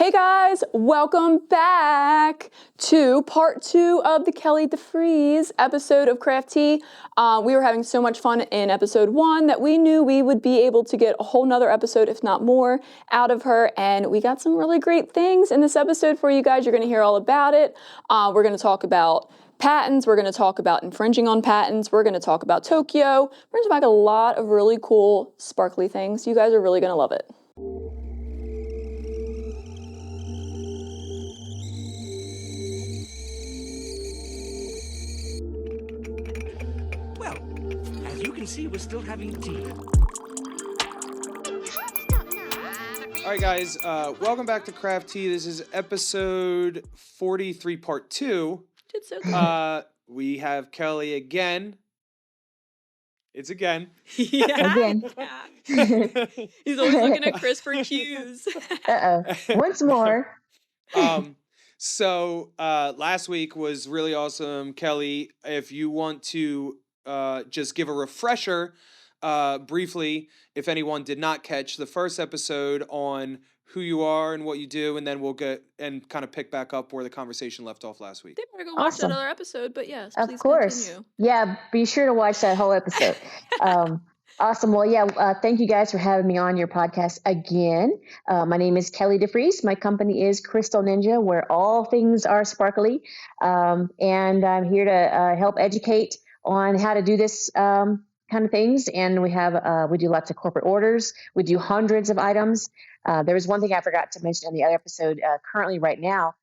Hey guys, welcome back to part 2 of the Kellie DeFries episode of Craft Tea. We were having so much fun in episode 1 that we knew we would be able to get a whole nother episode, if not more, out of her. And we got some really great things in this episode for you guys. You're going to hear all about it. We're going to talk about patents. We're going to talk about infringing on patents. We're going to talk about Tokyo. We're going to talk about a lot of really cool, sparkly things. You guys are really going to love it. Well, as you can see, we're still having tea. All right, guys, welcome back to Craft Tea. This is episode 43, part 2. Did so good. We have Kellie again. It's again. Yeah. Again. He's always looking at Chris for cues. Once more. So last week was really awesome. Kellie, if you want to just give a refresher briefly, if anyone did not catch the first episode on who you are and what you do, and then we'll get and kind of pick back up where the conversation left off last week. They better go watch Awesome. that other episode, but yes, Of please course. continue. Yeah, be sure to watch that whole episode. Awesome. Well, yeah, thank you guys for having me on your podcast again. My name is Kellie DeFries. My company is Crystal Ninja, where all things are sparkly. And I'm here to help educate on how to do this kind of things. And we do lots of corporate orders. We do hundreds of items. There was one thing I forgot to mention in the other episode. Currently, right now,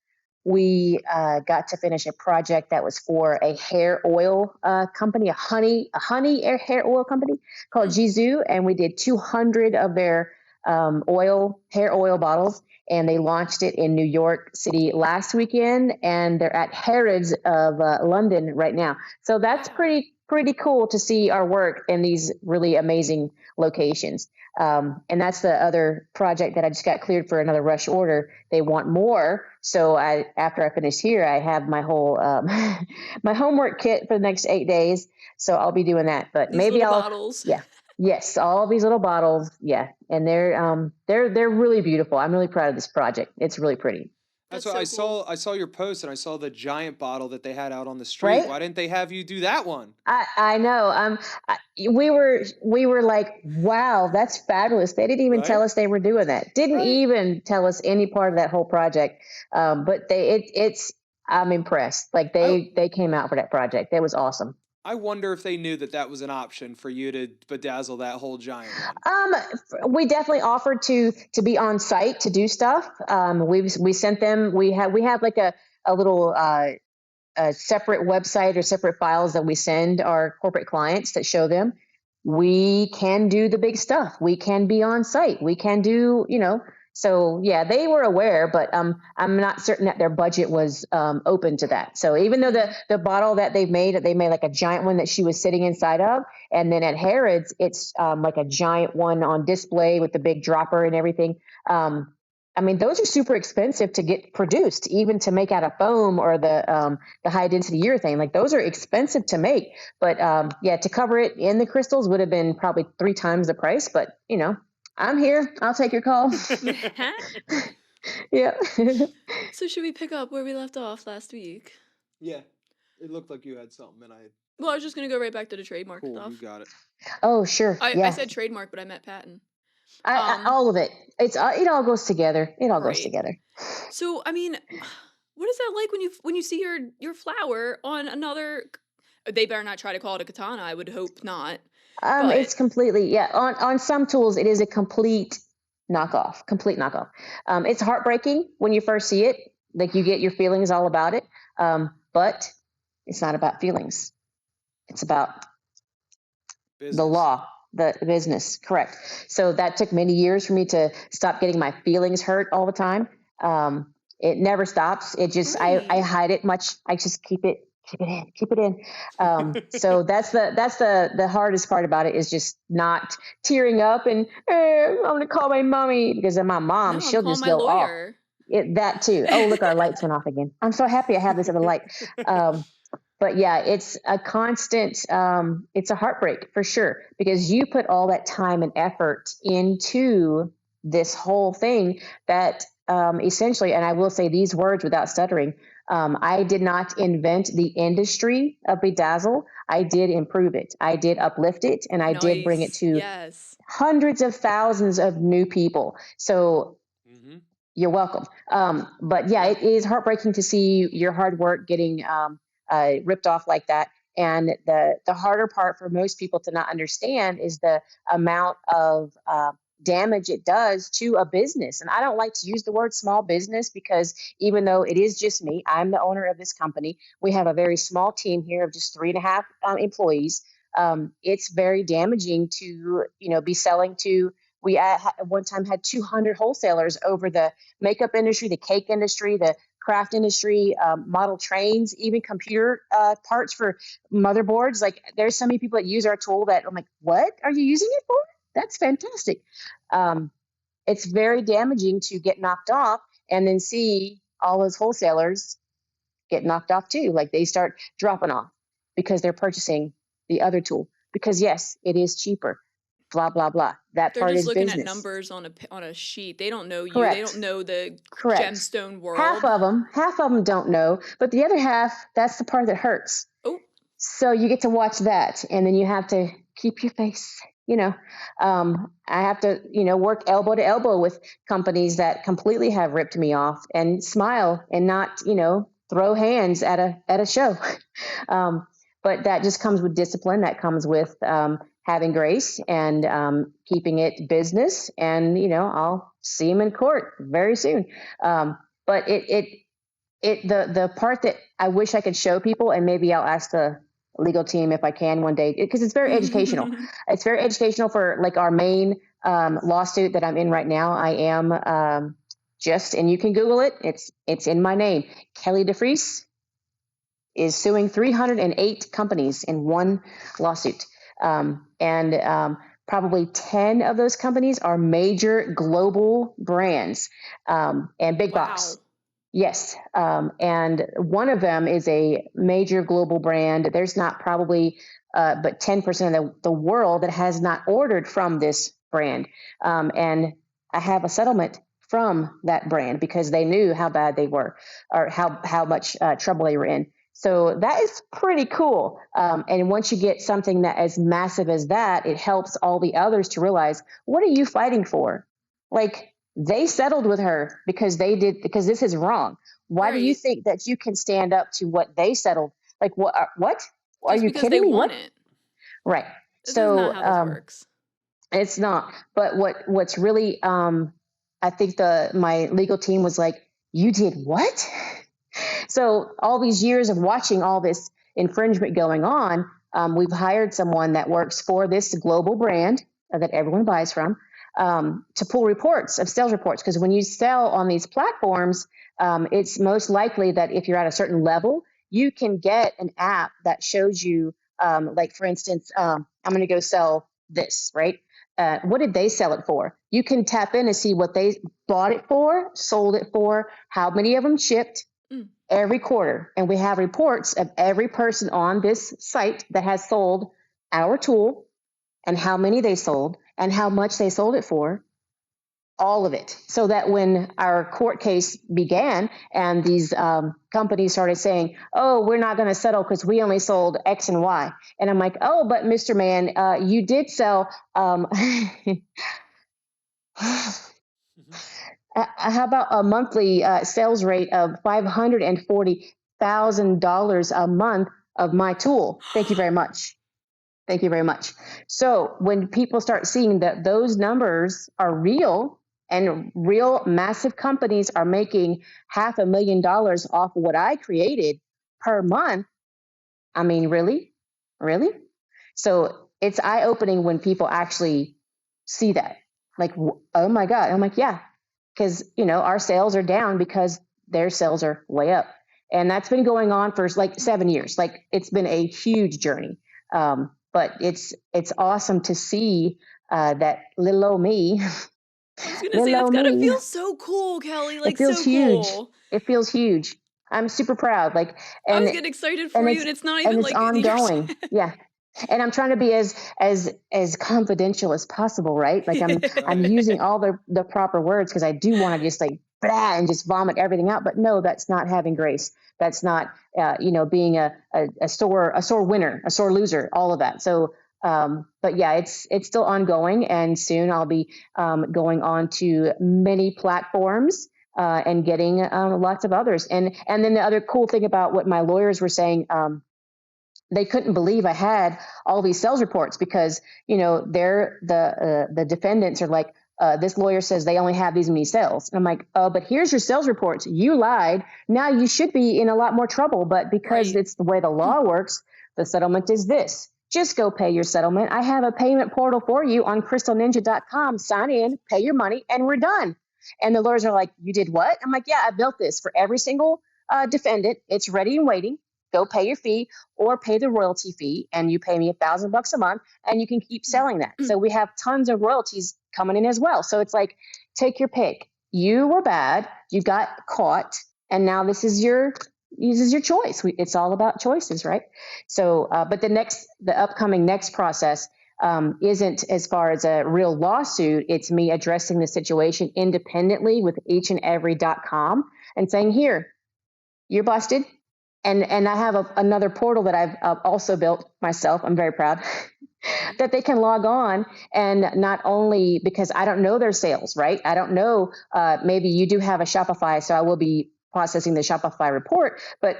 we got to finish a project that was for a hair oil company, a honey hair oil company called Jizu, and we did 200 of their hair oil bottles, and they launched it in New York City last weekend, and they're at Harrods of London right now. So that's pretty cool to see our work in these really amazing locations. And that's the other project that I just got cleared for another rush order. They want more. So after I finish here, I have my whole, my homework kit for the next 8 days. So I'll be doing that, but These maybe little I'll, bottles. yeah, yes, all these little bottles. Yeah. And they're really beautiful. I'm really proud of this project. It's really pretty. That's That's what so cool. I saw your post, and I saw the giant bottle that they had out on the street. Right? Why didn't they have you do that one? I know. We were like, wow, that's fabulous. They didn't even tell Right? us they were doing that. Didn't Right. even tell us any part of that whole project. But I'm impressed. Like they came out for that project. That was awesome. I wonder if they knew that was an option for you to bedazzle that whole giant one. We definitely offered to be on site to do stuff. We sent them. We have like a little a separate website or separate files that we send our corporate clients that show them we can do the big stuff. We can be on site. We can do, so yeah, they were aware, but I'm not certain that their budget was open to that. So even though the bottle that they made like a giant one that she was sitting inside of, and then at Harrods, it's like a giant one on display with the big dropper and everything. I mean, those are super expensive to get produced, even to make out of foam or the high density urethane. Like those are expensive to make. But yeah, to cover it in the crystals would have been probably 3 times the price. But I'm here. I'll take your call. Yeah. So should we pick up where we left off last week? Yeah, it looked like you had something, and Well, I was just going to go right back to the trademark cool, stuff. you got it. Oh, sure. I Yeah. said trademark, but I meant patent. All of it. It all goes together. It all goes Right. together. So, I mean, what is that like when you see your flower on another? They better not try to call it a katana. I would hope not. But It's completely, yeah. On some tools, it is a complete knockoff. It's heartbreaking when you first see it. Like you get your feelings all about it. But it's not about feelings. It's about Business. the law, the business. Correct. So that took many years for me to stop getting my feelings hurt all the time. It never stops. It just, I right. hide it much. I just keep it in. So that's the hardest part about it is just not tearing up and I'm going to call my mommy because then my mom, No, I'm she'll calling just my go off. lawyer. That too. Oh, look, our lights went off again. I'm so happy I have this other light. But yeah, it's a constant, it's a heartbreak for sure, because you put all that time and effort into this whole thing that essentially, and I will say these words without stuttering, I did not invent the industry of Bedazzle. I did improve it. I did uplift it, and I did bring it Nice. to Yes. hundreds of thousands of new people. So Mm-hmm. you're welcome. But yeah, it is heartbreaking to see your hard work getting ripped off like that. And the harder part for most people to not understand is the amount of damage it does to a business. And I don't like to use the word small business because even though it is just me, I'm the owner of this company. We have a very small team here of just 3.5 employees. It's very damaging to be selling to. We at one time had 200 wholesalers over the makeup industry, the cake industry, the craft industry, model trains, even computer parts for motherboards. Like there's so many people that use our tool that I'm like, what are you using it for? That's fantastic. It's very damaging to get knocked off and then see all those wholesalers get knocked off too. Like they start dropping off because they're purchasing the other tool. Because yes, it is cheaper. Blah blah blah. That They're part just is looking business. at numbers on a sheet. They don't know you. They Correct. don't know the Correct. gemstone world. Half of them don't know, but the other half, that's the part that hurts. Oh, So you get to watch that, and then you have to keep your face. I have to, work elbow to elbow with companies that completely have ripped me off and smile and not, throw hands at a show. But that just comes with discipline. That comes with having grace and keeping it business. And I'll see him in court very soon. But the part that I wish I could show people, and maybe I'll ask the legal team if I can one day, because it's very educational. It's very educational for like our main lawsuit that I'm in right now. I am and you can Google it. It's in my name. Kellie DeFries is suing 308 companies in one lawsuit. And probably 10 of those companies are major global brands and big box. Yes. And one of them is a major global brand. There's not probably but 10% of the world that has not ordered from this brand. And I have a settlement from that brand because they knew how bad they were or how much trouble they were in. So that is pretty cool. And once you get something that as massive as that, it helps all the others to realize, what are you fighting for? Like, they settled with her because this is wrong. Why do you think that you can stand up to what they settled? Like, what? Are you kidding me? Want it. Right. This So is not how this works. It's not. But what's really, I think my legal team was like, you did what? So all these years of watching all this infringement going on, we've hired someone that works for this global brand that everyone buys from. To pull reports of sales reports. Because when you sell on these platforms, it's most likely that if you're at a certain level, you can get an app that shows you, like for instance, I'm going to go sell this, right? What did they sell it for? You can tap in and see what they bought it for, sold it for, how many of them shipped every quarter. And we have reports of every person on this site that has sold our tool and how many they sold and how much they sold it for, all of it. So that when our court case began and these companies started saying, oh, we're not going to settle because we only sold X and Y. And I'm like, oh, but Mr. Man, you did sell, how about a monthly sales rate of $540,000 a month of my tool? Thank you very much. Thank you very much. So when people start seeing that those numbers are real and real massive companies are making $500,000 off of what I created per month, I mean, really? Really? So it's eye-opening when people actually see that. Like, oh my God. I'm like, yeah, because, our sales are down because their sales are way up. And that's been going on for like 7 years. Like, it's been a huge journey. But it's awesome to see that little old me. I was gonna say that's gotta feel so cool, Kellie. Like, it feels so huge. cool. It feels huge. I'm super proud. Like, and I was getting excited for you, and it's not even and it's like ongoing. Yeah. And I'm trying to be as confidential as possible, right? Like I'm using all the proper words because I do want to just like blah, and just vomit everything out. But no, that's not having grace. That's not, being a sore winner, a sore loser, all of that. So, but yeah, it's still ongoing, and soon I'll be going on to many platforms and getting lots of others. And then the other cool thing about what my lawyers were saying, they couldn't believe I had all these sales reports because they're the defendants are like, this lawyer says they only have these many sales. And I'm like, oh, but here's your sales reports. You lied. Now you should be in a lot more trouble. But because Right. it's the way the law works, the settlement is this. Just go pay your settlement. I have a payment portal for you on crystalninja.com. Sign in, pay your money, and we're done. And the lawyers are like, you did what? I'm like, yeah, I built this for every single defendant. It's ready and waiting. Go pay your fee or pay the royalty fee, and you pay me $1,000 a month, and you can keep selling that. So we have tons of royalties coming in as well. So it's like, take your pick. You were bad, you got caught, and now this is your choice. It's all about choices, right? So, but the upcoming next process isn't as far as a real lawsuit. It's me addressing the situation independently with each and every .com and saying, here, you're busted. And I have another portal that I've also built myself. I'm very proud that they can log on, and not only because I don't know their sales, right? I don't know. Maybe you do have a Shopify, so I will be processing the Shopify report. But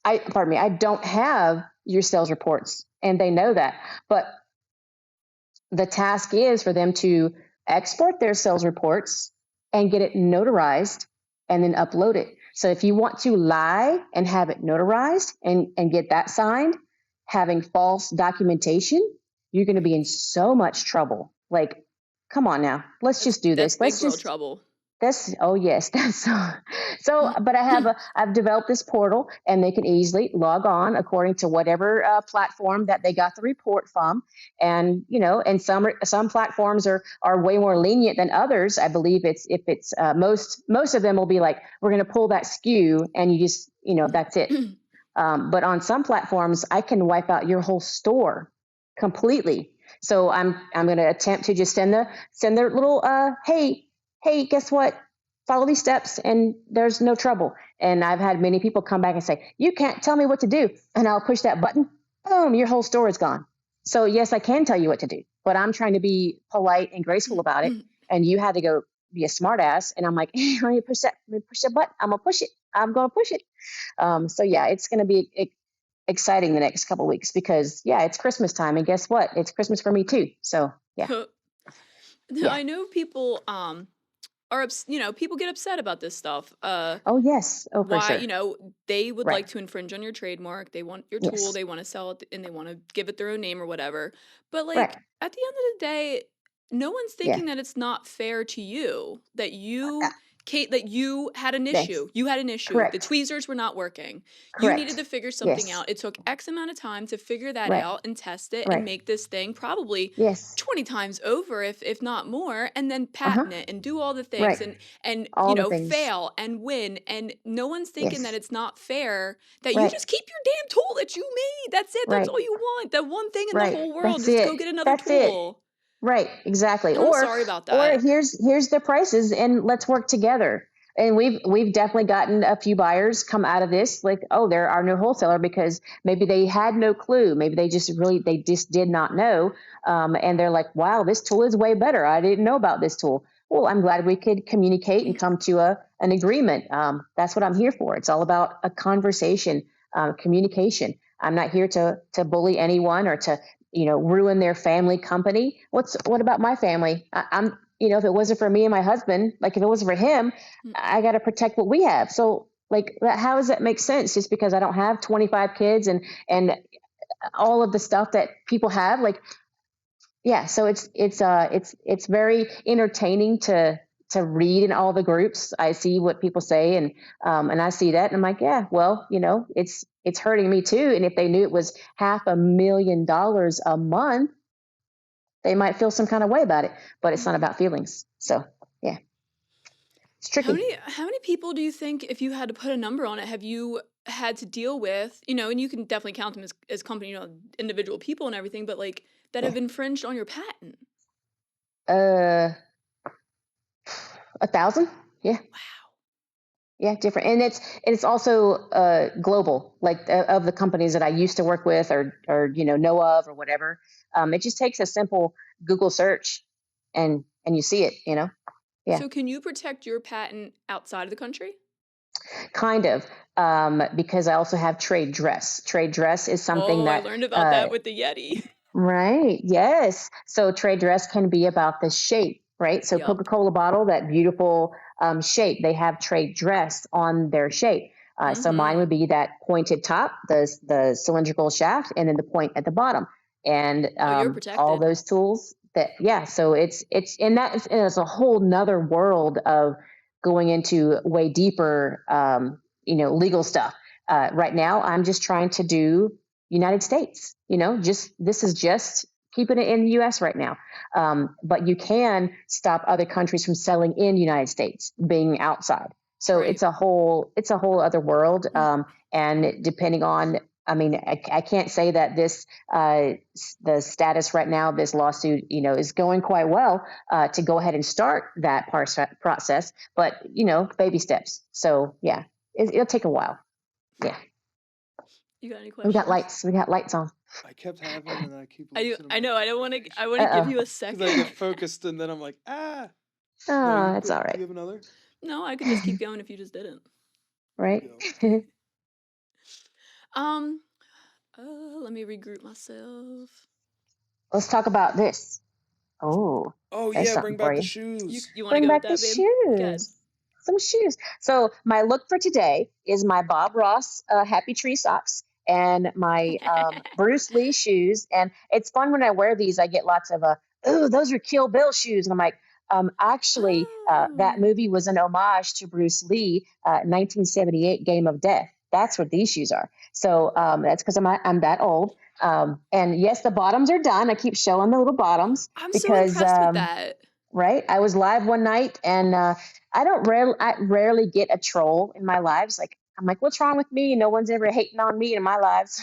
I don't have your sales reports, and they know that. But the task is for them to export their sales reports and get it notarized and then upload it. So if you want to lie and have it notarized and get that signed, having false documentation, you're going to be in so much trouble. Like, come on now, let's just do That's this. big Let's girl just trouble. oh yes, that's so. But I've developed this portal, and they can easily log on according to whatever platform that they got the report from, and and some platforms are way more lenient than others. I believe it's most of them will be like, we're going to pull that SKU, and you just that's it. But on some platforms, I can wipe out your whole store completely. So I'm going to attempt to just send their little hey, guess what? Follow these steps and there's no trouble. And I've had many people come back and say, you can't tell me what to do. And I'll push that button, boom, your whole store is gone. So yes, I can tell you what to do, but I'm trying to be polite and graceful about it. And you had to go be a smart ass. And I'm like, hey, let me push that button. I'm going to push it. I'm going to push it. So yeah, it's going to be exciting the next couple of weeks because it's Christmas time. And guess what? It's Christmas for me too. So yeah. I know people people get upset about this stuff. Oh yes. Oh, for Why, sure. they would Right. like to infringe on your trademark. They want your tool, Yes. they want to sell it, and they want to give it their own name or whatever. But Right. at the end of the day, no one's Yeah. thinking that it's not fair to you that Uh, Kate, that you had an Yes. issue. You had an issue. The Correct. tweezers were not working. You needed to Correct. figure something Yes. out. It took X amount of time to figure that Right. out and test it and Right. make this thing probably Yes. 20 times over, if not more, and then Uh-huh. patent it and do all the Right. things and All the things. fail and win. And no one's thinking that Yes. it's not fair that you Right. just keep your damn tool that you made. That's it. That's Right. all you want. That one thing in the Right. whole world. That's Just go it. get another That's it. tool. Right. Exactly. And I'm sorry about Or that. here's the prices and let's work together. And we've definitely gotten a few buyers come out of this like, oh, they're our new wholesaler because maybe they had no clue. Maybe they just did not know. And they're like, wow, this tool is way better. I didn't know about this tool. Well, I'm glad we could communicate and come to an agreement. That's what I'm here for. It's all about a conversation, communication. I'm not here to bully anyone or to ruin their family company. What about my family? I'm if it wasn't for me and my husband, like if it wasn't for him, I got to protect what we have. So like how does that make sense? Just because I don't have 25 kids and all of the stuff that people have, like so it's very entertaining to read in all the groups. I see what people say and I see that and I'm like, yeah, well, it's hurting me too. And if they knew it was $500,000 a month, they might feel some kind of way about it, but it's not about feelings. So yeah, it's tricky. How many people do you think, if you had to put a number on it, have you had to deal with, and you can definitely count them as company, individual people and everything, but that have infringed on your patent? 1,000. Yeah. Wow. Yeah, different, and it's also global. Like of the companies that I used to work with, or know of, or whatever. It just takes a simple Google search, and you see it. Yeah, So can you protect your patent outside of the country? kind of. Because I also have trade dress. Trade dress is something I that learned about that with the Yeti. right. Yes. So trade dress can be about the shape, right? So Yup. Coca-Cola bottle, that beautiful shape, they have trade dress on their shape. So mine would be that pointed top, the cylindrical shaft, and then the point at the bottom, and Oh, you're all protected. those tools. Yeah. So it's and it's a whole nother world of going into way deeper, legal stuff. Right now, I'm just trying to do United States. Just this is just keeping it in the U.S. right now. But you can stop other countries from selling in the United States, being outside. So Right. it's a whole other world. And depending on, I mean, I can't say that the status right now, this lawsuit, is going quite well to go ahead and start that process. But baby steps. So yeah, it'll take a while. Yeah. You got any We questions? got lights. We got lights on. I kept having them and I keep I losing them. I know. I don't want to. I want Uh to give oh. you a Because I second. get focused and then I'm like, ah. No, Oh, you're that's good. all Do right. you have another? No, I could just keep going if you just didn't. Right. Let me regroup myself. Let's talk about this. Oh, Oh there's yeah, something bring for back the you. shoes. You want to Bring go with back the that, babe? Go ahead. shoes. Some shoes. So my look for today is my Bob Ross Happy Tree socks and my Bruce Lee shoes. And it's fun when I wear these. I get lots of oh, those are Kill Bill shoes, and I'm like, actually, that Oh. movie was an homage to Bruce Lee, 1978 Game of Death. That's what these shoes are. So that's because I'm that old. And yes, the bottoms are done. I keep showing the little bottoms I'm so because impressed with that. right. I was live one night, and I rarely get a troll in my lives. Like I'm like, what's wrong with me? No one's ever hating on me in my lives.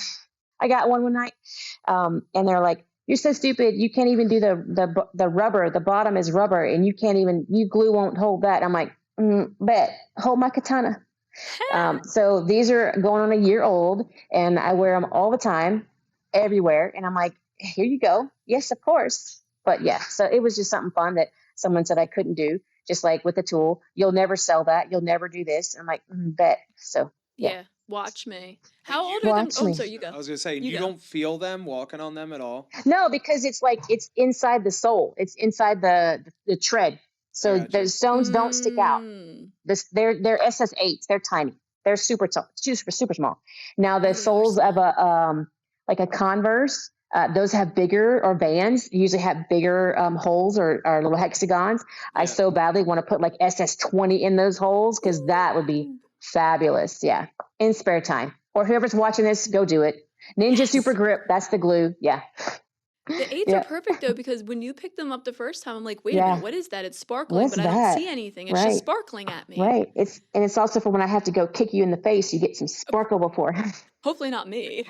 I got one night, and they're like, "You're so stupid. You can't even do the rubber. The bottom is rubber, and you glue won't hold that." I'm like, bet hold my katana. So these are going on a year old, and I wear them all the time, everywhere. And I'm like, here you go. Yes, of course. But yeah, so it was just something fun that someone said I couldn't do. Just like with the tool, you'll never sell that. You'll never do this. And I'm like, bet. So yeah, Yeah. Watch me. But How you old are them? watch Oh, I'm me. sorry. You go. I was gonna say, You you go. don't feel them walking on them at all. No, because it's like it's inside the sole. It's inside the tread. I So got the you. stones don't stick out. Mm. They're SS8s. They're tiny. They're super tall, super small. Now Oh, the they are soles of small. a like a Converse, those have bigger, or Vans usually have bigger holes, or little hexagons. I Yeah. so badly want to put like SS20 in those holes because that would be Ooh. fabulous. Yeah, in spare time, or whoever's watching this, go do it. Ninja Super Yes. Grip. That's the glue. Yeah. The eights are Yeah. perfect though, because when you picked them up the first time, I'm like, wait a minute, Yeah. what is that? It's sparkling, What's but I don't that? see anything. It's just Right. sparkling at me. Right. It's also for when I have to go kick you in the face. You get some sparkle before. Hopefully not me.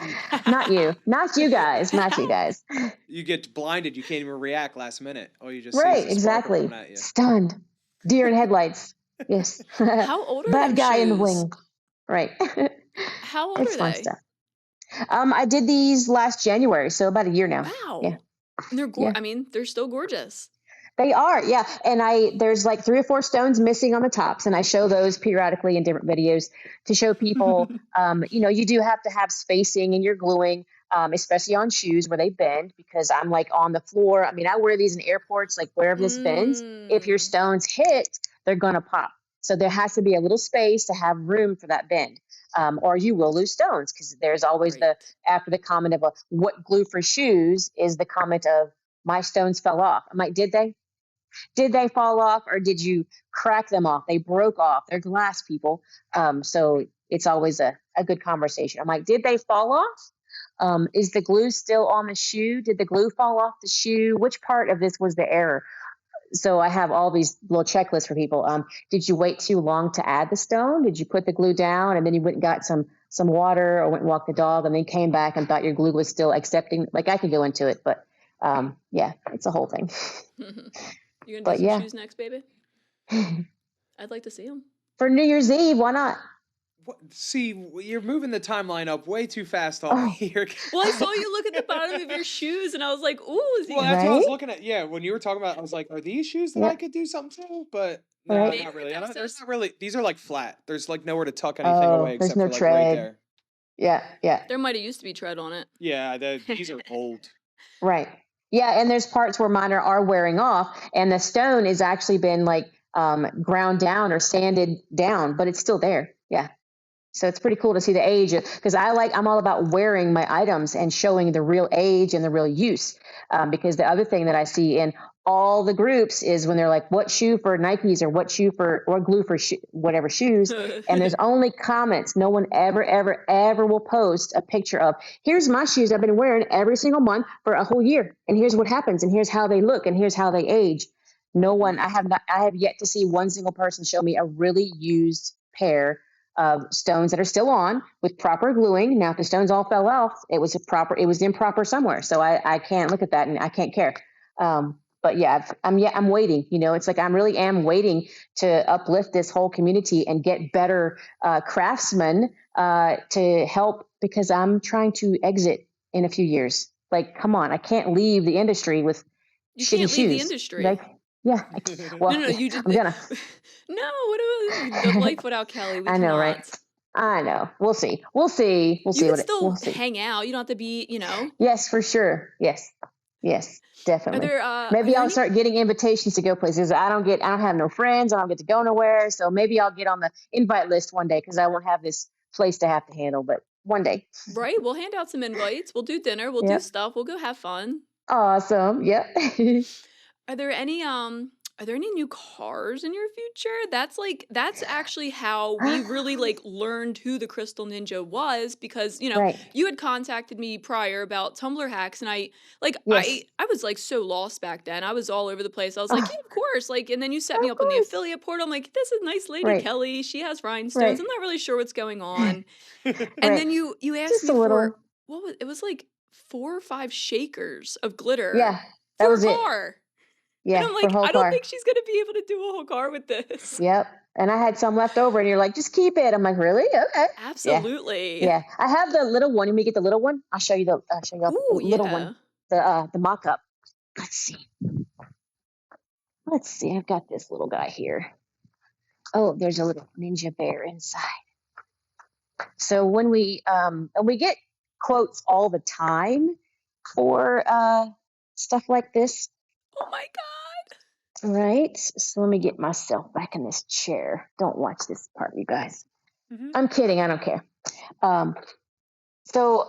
Not you. Not you guys. Not you guys. You get blinded. You can't even react last minute. All you just see is Right. the sparkle Exactly. coming at you. Stunned. Deer in headlights. Yes. How old are them Bad guy in the shoes? wing. Right. How old It's are fun they? stuff. I did these last January, so about a year now. Wow. Yeah. And they're Yeah. I mean, they're still gorgeous. They are, yeah. And there's like 3 or 4 stones missing on the tops, and I show those periodically in different videos to show people, you do have to have spacing in your gluing, especially on shoes where they bend, because I'm like on the floor. I mean, I wear these in airports, like wherever this bends. If your Mm. stones hit, they're gonna pop. So there has to be a little space to have room for that bend, or you will lose stones, because there's always Right. after the comment of what glue for shoes is the comment of my stones fell off. I'm like, did they? Did they fall off, or did you crack them off? They broke off. They're glass, people. So it's always a good conversation. I'm like, did they fall off? Is the glue still on the shoe? Did the glue fall off the shoe? Which part of this was the error? So I have all these little checklists for people. Did you wait too long to add the stone? Did you put the glue down and then you went and got some water, or went and walked the dog and then came back and thought your glue was still accepting? Like, I could go into it, but yeah, it's a whole thing. You gonna do But some yeah. shoes next, baby? I'd like to see them. For New Year's Eve, why not? See, you're moving the timeline up way too fast on me here. Well, I saw you look at the bottom of your shoes, and I was like, "Ooh, is he?" Well, that's what I was Right? looking at. Yeah, when you were talking about, I was like, are these shoes that Yep. I could do something to? But no, Right. not really. Favorite There's Dustos? not really. These are like flat. There's like nowhere to tuck anything Oh, away there's except no for like right tread. there. Yeah. There might have used to be tread on it. Yeah, these are old. Right. Yeah, and there's parts where mine are wearing off, and the stone has actually been like ground down or sanded down, but it's still there. Yeah. So it's pretty cool to see the age, because I'm all about wearing my items and showing the real age and the real use. Because the other thing that I see in all the groups is when they're like, what shoe for Nikes or what shoe for, or glue for whatever shoes. And there's only comments. No one ever will post a picture of, here's my shoes I've been wearing every single month for a whole year. And here's what happens. And here's how they look. And here's how they age. No one, I have yet to see one single person show me a really used pair of stones that are still on with proper gluing. Now, if the stones all fell off, it was improper somewhere. So I can't look at that and I can't care. But yeah, I'm waiting. It's like I'm really am waiting to uplift this whole community and get better craftsmen to help, because I'm trying to exit in a few years. Like, come on, I can't leave the industry with You shitty can't leave the shoes. industry. Like, yeah. Well, No, you just. I'm gonna. No, what about the life without Kelly? We I know, cannot. right? I know. We'll see. We'll see. You can still We'll see. hang out. You don't have to be, Yes, for sure. Yes, definitely. Are Maybe there I'll any? start getting invitations to go places. I don't have no friends. I don't get to go nowhere. So maybe I'll get on the invite list one day, because I won't have this place to have to handle. But one day. Right, we'll hand out some invites. We'll do dinner. We'll do Yep. stuff. We'll go have fun. Awesome. Yep. Are there any new cars in your future? That's actually how we really learned who the Crystal Ninja was, because Right. you had contacted me prior about Tumblr hacks, and I Yes. was so lost back then. I was all over the place. I was like, Oh, yeah, of course. And then you set me of up on the course. affiliate portal. I'm like, this is nice lady Right. Kelly. She has rhinestones. Right. I'm not really sure what's going on. And Right. then you asked Just me a for little. it was like 4 or 5 shakers of glitter Yeah, that for a was it. car. And Yeah, I'm for like, whole I don't car. think she's gonna be able to do a whole car with this. Yep. And I had some left over, and you're like, just keep it. I'm like, really? Okay. Yeah. Absolutely. Yeah. I have the little one. Let me get the little one. I'll show you the Ooh, little yeah. one, the mock-up. Let's see. I've got this little guy here. Oh, there's a little ninja bear inside. So when we get quotes all the time for stuff like this, Oh my god. right? So let me get myself back in this chair. Don't watch this part, you guys. Mhm. I'm kidding. I don't care. So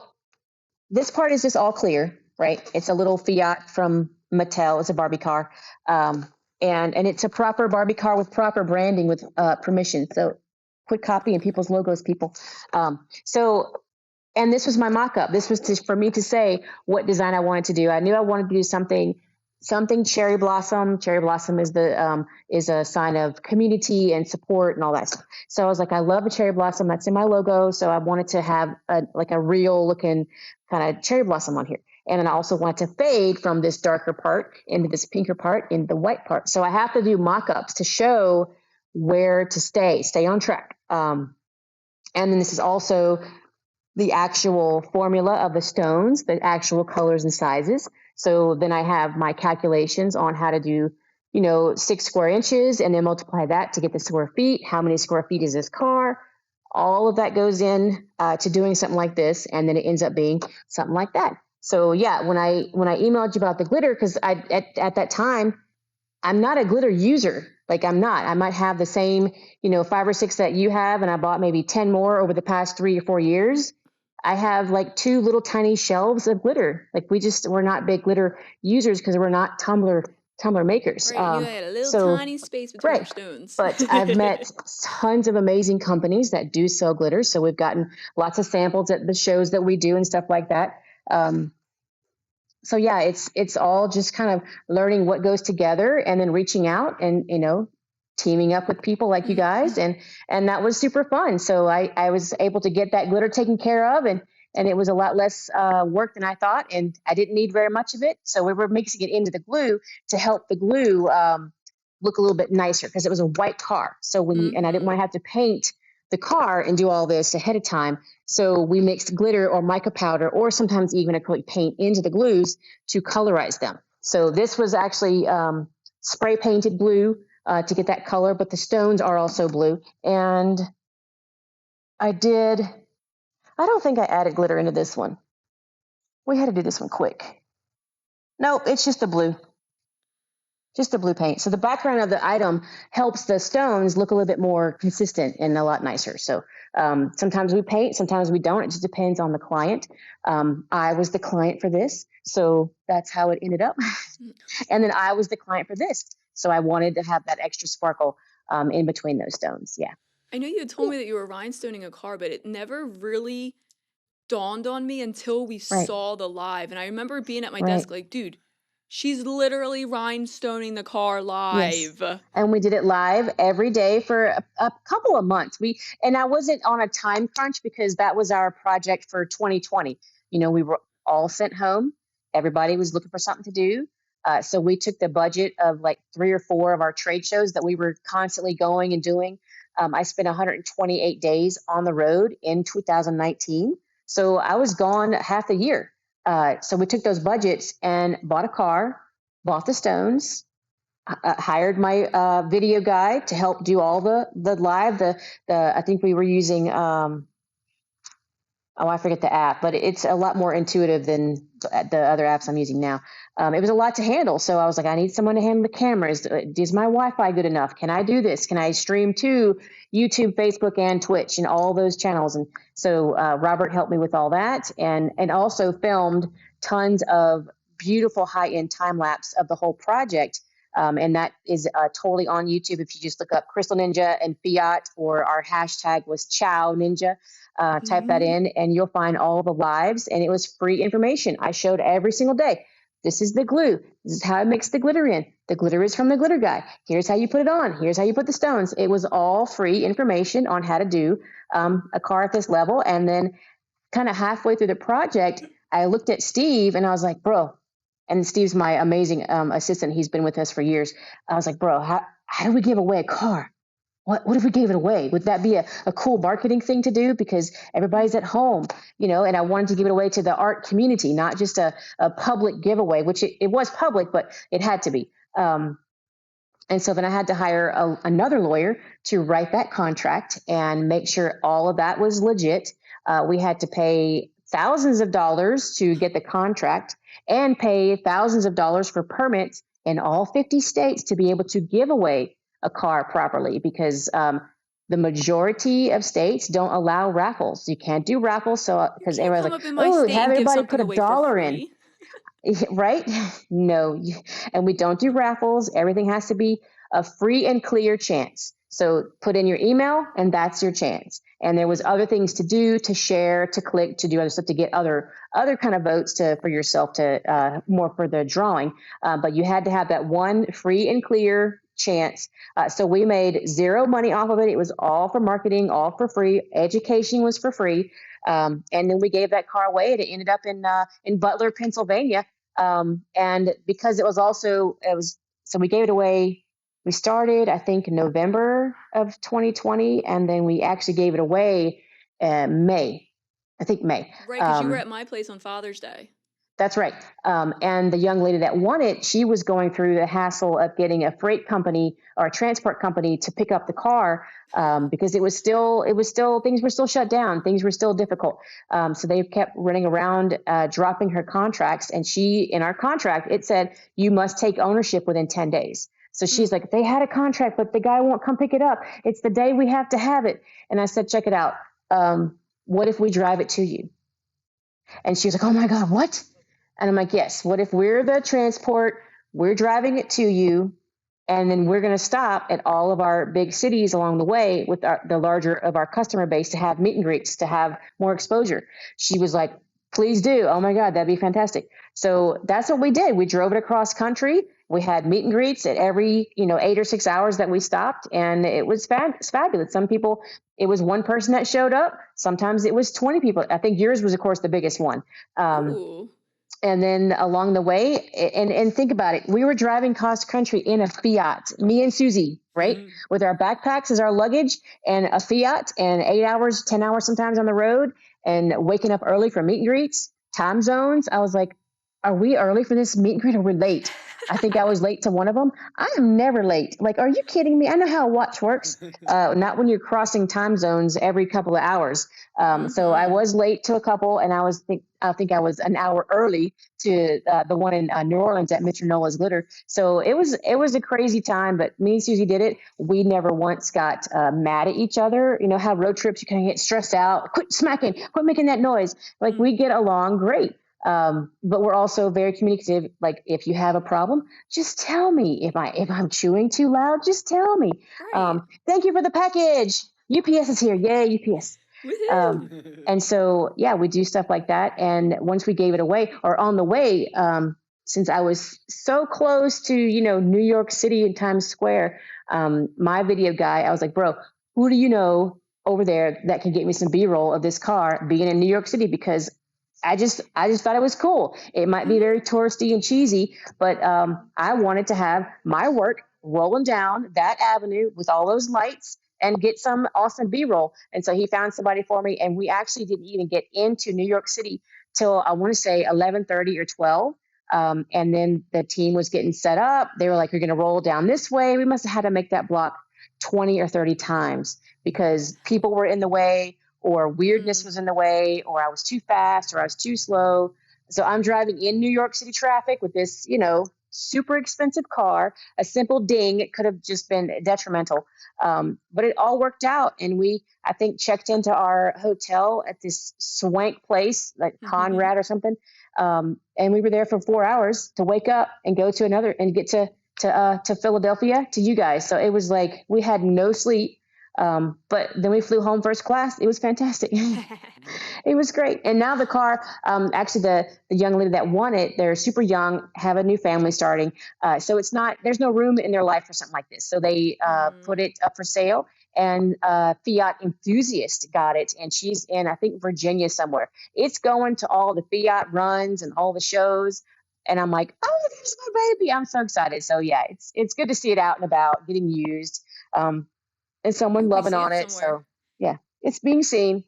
this part is just all clear, right? It's a little Fiat from Mattel. It's a Barbie car. And it's a proper Barbie car with proper branding with permission. So quit copying people's logos, people. And this was my mock-up. This was for me to say what design I wanted to do. I knew I wanted to do something cherry blossom. Cherry blossom is a sign of community and support and all that stuff. So I was like, I love a cherry blossom. That's in my logo. So I wanted to have a real looking kind of cherry blossom on here. And then I also wanted to fade from this darker part into this pinker part into the white part. So I have to do mock-ups to show where to stay on track. And then this is also the actual formula of the stones, the actual colors and sizes. So then I have my calculations on how to do, 6 square inches, and then multiply that to get the square feet. How many square feet is this car? All of that goes in to doing something like this, and then it ends up being something like that. So yeah, when I emailed you about the glitter, because at that time, I'm not a glitter user. Like, I'm not. I might have the same, 5 or 6 that you have, and I bought maybe 10 more over the past 3 or 4 years. I have like 2 little tiny shelves of glitter. Like, we're not big glitter users because we're not Tumblr makers. Right, you had a little tiny space between your stones. But I've met tons of amazing companies that do sell glitter. So we've gotten lots of samples at the shows that we do and stuff like that. So yeah, it's all just kind of learning what goes together and then reaching out and, teaming up with people like you guys. And that was super fun. So I was able to get that glitter taken care of, and it was a lot less work than I thought. And I didn't need very much of it. So we were mixing it into the glue to help the glue look a little bit nicer because it was a white car. So and I didn't want to have to paint the car and do all this ahead of time. So we mixed glitter or mica powder or sometimes even acrylic paint into the glues to colorize them. So this was actually spray painted blue to get that color, but the stones are also blue. And I don't think I added glitter into this one. We had to do this one quick. No, it's just the blue. Just the blue paint. So the background of the item helps the stones look a little bit more consistent and a lot nicer. So sometimes we paint, sometimes we don't. It just depends on the client. I was the client for this, so that's how it ended up. And then I was the client for this. So I wanted to have that extra sparkle in between those stones. Yeah. I know you had told me that you were rhinestoning a car, but it never really dawned on me until we saw the live. And I remember being at my desk like, dude, she's literally rhinestoning the car live. Yes. And we did it live every day for a couple of months. And I wasn't on a time crunch because that was our project for 2020. You know, we were all sent home. Everybody was looking for something to do. So we took the budget of like 3 or 4 of our trade shows that we were constantly going and doing. I spent 128 days on the road in 2019. So I was gone half the year. So we took those budgets and bought a car, bought the stones, hired my video guy to help do all the live. I think we were using I forget the app, but it's a lot more intuitive than the other apps I'm using now. It was a lot to handle. So I was like, I need someone to handle the cameras. Is my Wi-Fi good enough? Can I do this? Can I stream to YouTube, Facebook, and Twitch and all those channels? And so Robert helped me with all that and also filmed tons of beautiful high-end time-lapse of the whole project. And that is totally on YouTube. If you just look up Crystal Ninja and Fiat, or our hashtag was Chow Ninja, type that in and you'll find all the lives. And it was free information. I showed every single day. This is the glue. This is how I mix the glitter in. The glitter is from the glitter guy. Here's how you put it on. Here's how you put the stones. It was all free information on how to do a car at this level. And then kind of halfway through the project, I looked at Steve and I was like, bro, and Steve's my amazing assistant. He's been with us for years. I was like, bro, how do we give away a car? What if we gave it away? Would that be a cool marketing thing to do? Because everybody's at home, you know, and I wanted to give it away to the art community, not just a public giveaway, which it was public, but it had to be. And so then I had to hire another lawyer to write that contract and make sure all of that was legit. We had to pay thousands of dollars to get the contract and pay thousands of dollars for permits in all 50 states to be able to give away a car properly, because the majority of states don't allow raffles. You can't do raffles. So because everybody's like, oh, have everybody put $1 in. Right? No. And we don't do raffles. Everything has to be a free and clear chance. So put in your email and that's your chance. And there was other things to do, to share, to click, to do other stuff, to get other kind of votes for yourself to more for the drawing. But you had to have that one free and clear chance. So we made zero money off of it. It was all for marketing, all for free. Education was for free. And then we gave that car away and it ended up in Butler, Pennsylvania. And because so we gave it away. We started, I think, November of 2020, and then we actually gave it away May. Right, because you were at my place on Father's Day. That's right. And the young lady that won it, she was going through the hassle of getting a freight company or a transport company to pick up the car because things were still shut down. Things were still difficult. So they kept running around, dropping her contracts. And in our contract, it said, you must take ownership within 10 days. So she's like, they had a contract, but the guy won't come pick it up. It's the day we have to have it. And I said, check it out. What if we drive it to you? And she was like, oh my God, what? And I'm like, yes. What if we're the transport, we're driving it to you, and then we're going to stop at all of our big cities along the way with the larger of our customer base to have meet and greets, to have more exposure. She was like, please do. Oh my God, that'd be fantastic. So that's what we did. We drove it across country. We had meet and greets at every, 8 or 6 hours that we stopped, and it was fabulous. Some people, it was one person that showed up. Sometimes it was 20 people. I think yours was, of course, the biggest one. Ooh. And then along the way, and think about it, we were driving cross country in a Fiat, me and Susie, right? Mhm. With our backpacks as our luggage and a Fiat, and 8 hours, 10 hours sometimes on the road, and waking up early for meet and greets, time zones. I was like, are we early for this meet and greet or we're late? I think I was late to one of them. I am never late. Like, are you kidding me? I know how a watch works. Not when you're crossing time zones every couple of hours. So I was late to a couple, and I think I was an hour early to the one in New Orleans at Mr. Nola's Glitter. So it was a crazy time, but me and Susie did it. We never once got mad at each other. You know how road trips you kind of get stressed out. Quit smacking, quit making that noise. Like we get along great. But we're also very communicative. Like if you have a problem, just tell me. If I'm chewing too loud, just tell me. Right. Thank you for the package. UPS is here. Yay, UPS. And so, yeah, we do stuff like that. And once we gave it away or on the way, since I was so close to, New York City and Times Square, my video guy, I was like, bro, who do you know over there that can get me some B-roll of this car being in New York City? Because I just thought it was cool. It might be very touristy and cheesy, but I wanted to have my work rolling down that avenue with all those lights and get some awesome B-roll. And so he found somebody for me, and we actually didn't even get into New York City till I want to say 11:30 or 12. And then the team was getting set up. They were like, "You're going to roll down this way." We must have had to make that block 20 or 30 times because people were in the way, or weirdness was in the way, or I was too fast, or I was too slow. So I'm driving in New York City traffic with this, super expensive car. A simple ding, it could have just been detrimental. But it all worked out. And I think, checked into our hotel at this swank place, like Conrad or something. And we were there for 4 hours to wake up and go to another and get to Philadelphia to you guys. So it was like we had no sleep. But then we flew home first class. It was fantastic. It was great. And now the car, actually the young lady that won it, they're super young, have a new family starting. So there's no room in their life for something like this. So they put it up for sale, and Fiat enthusiast got it. And she's in, I think, Virginia somewhere. It's going to all the Fiat runs and all the shows. And I'm like, oh, there's my baby. I'm so excited. So yeah, it's good to see it out and about getting used. And someone loving on it. So yeah, it's being seen.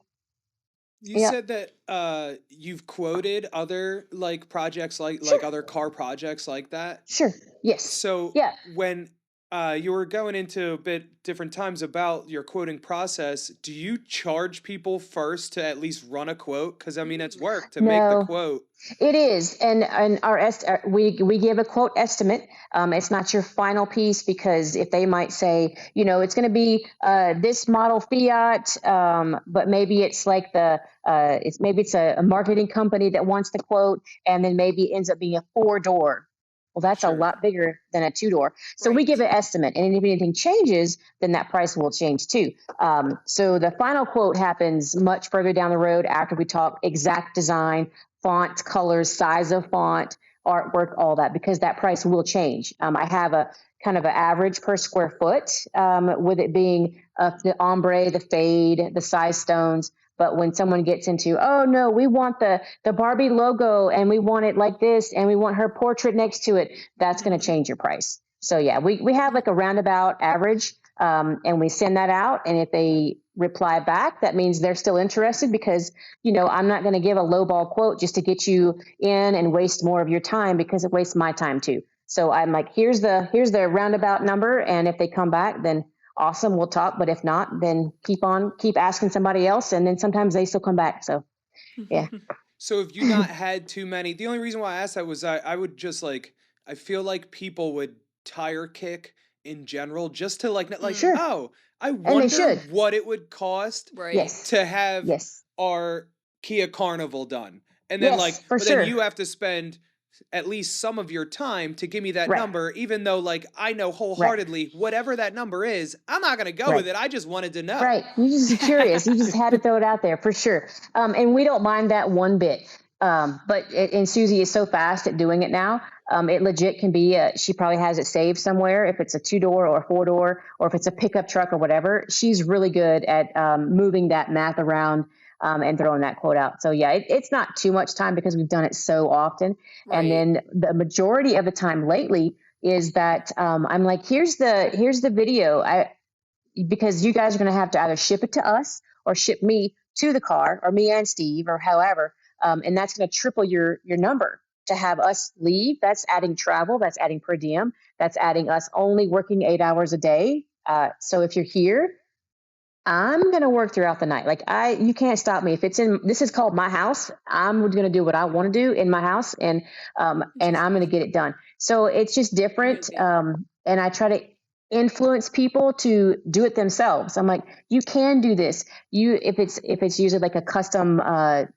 You said that you've quoted other projects like other car projects like that. Sure. Yes. So when you were going into a bit different times about your quoting process, do you charge people first to at least run a quote? Because I mean, it's work to make the quote. It is, and we give a quote estimate. It's not your final piece, because if they might say, it's going to be this model Fiat, but maybe it's like it's a marketing company that wants the quote, and then maybe it ends up being a 4-door. Well, that's a lot bigger than a 2-door. So we give an estimate, and if anything changes, then that price will change too. So the final quote happens much further down the road after we talk exact design, font, colors, size of font, artwork, all that, because that price will change. I have a kind of an average per square foot, with it being the ombre, the fade, the size stones. But when someone gets into, oh no, we want the Barbie logo, and we want it like this, and we want her portrait next to it, that's going to change your price. So yeah, we have like a roundabout average, and we send that out. And if they reply back, that means they're still interested, because, I'm not going to give a lowball quote just to get you in and waste more of your time, because it wastes my time too. So I'm like, here's the roundabout number. And if they come back, then awesome, we'll talk. But if not, then keep asking somebody else. And then sometimes they still come back. So yeah. So if you not had too many, the only reason why I asked that was I would just I feel like people would tire kick in general just to Sure. oh, I wonder what it would cost to have our Kia Carnival done. And then then you have to spend at least some of your time to give me that number, even though I know wholeheartedly whatever that number is, I'm not going to go with it. I just wanted to know. Right. You're just curious. You just had to throw it out there for sure. And we don't mind that one bit. And Susie is so fast at doing it now. It legit can be, she probably has it saved somewhere. If it's a 2-door or a 4-door, or if it's a pickup truck or whatever, she's really good at moving that math around and throwing that quote out. So yeah, it's not too much time because we've done it so often. Right. And then the majority of the time lately is that I'm like, here's the video. Because you guys are going to have to either ship it to us or ship me to the car, or me and Steve, or however. And that's going to triple your number to have us leave. That's adding travel. That's adding per diem. That's adding us only working 8 hours a day. So if you're here, I'm going to work throughout the night. Like you can't stop me. If this is called my house, I'm going to do what I want to do in my house, and I'm going to get it done. So it's just different. And I try to influence people to do it themselves. I'm like, you can do this. If it's usually like a custom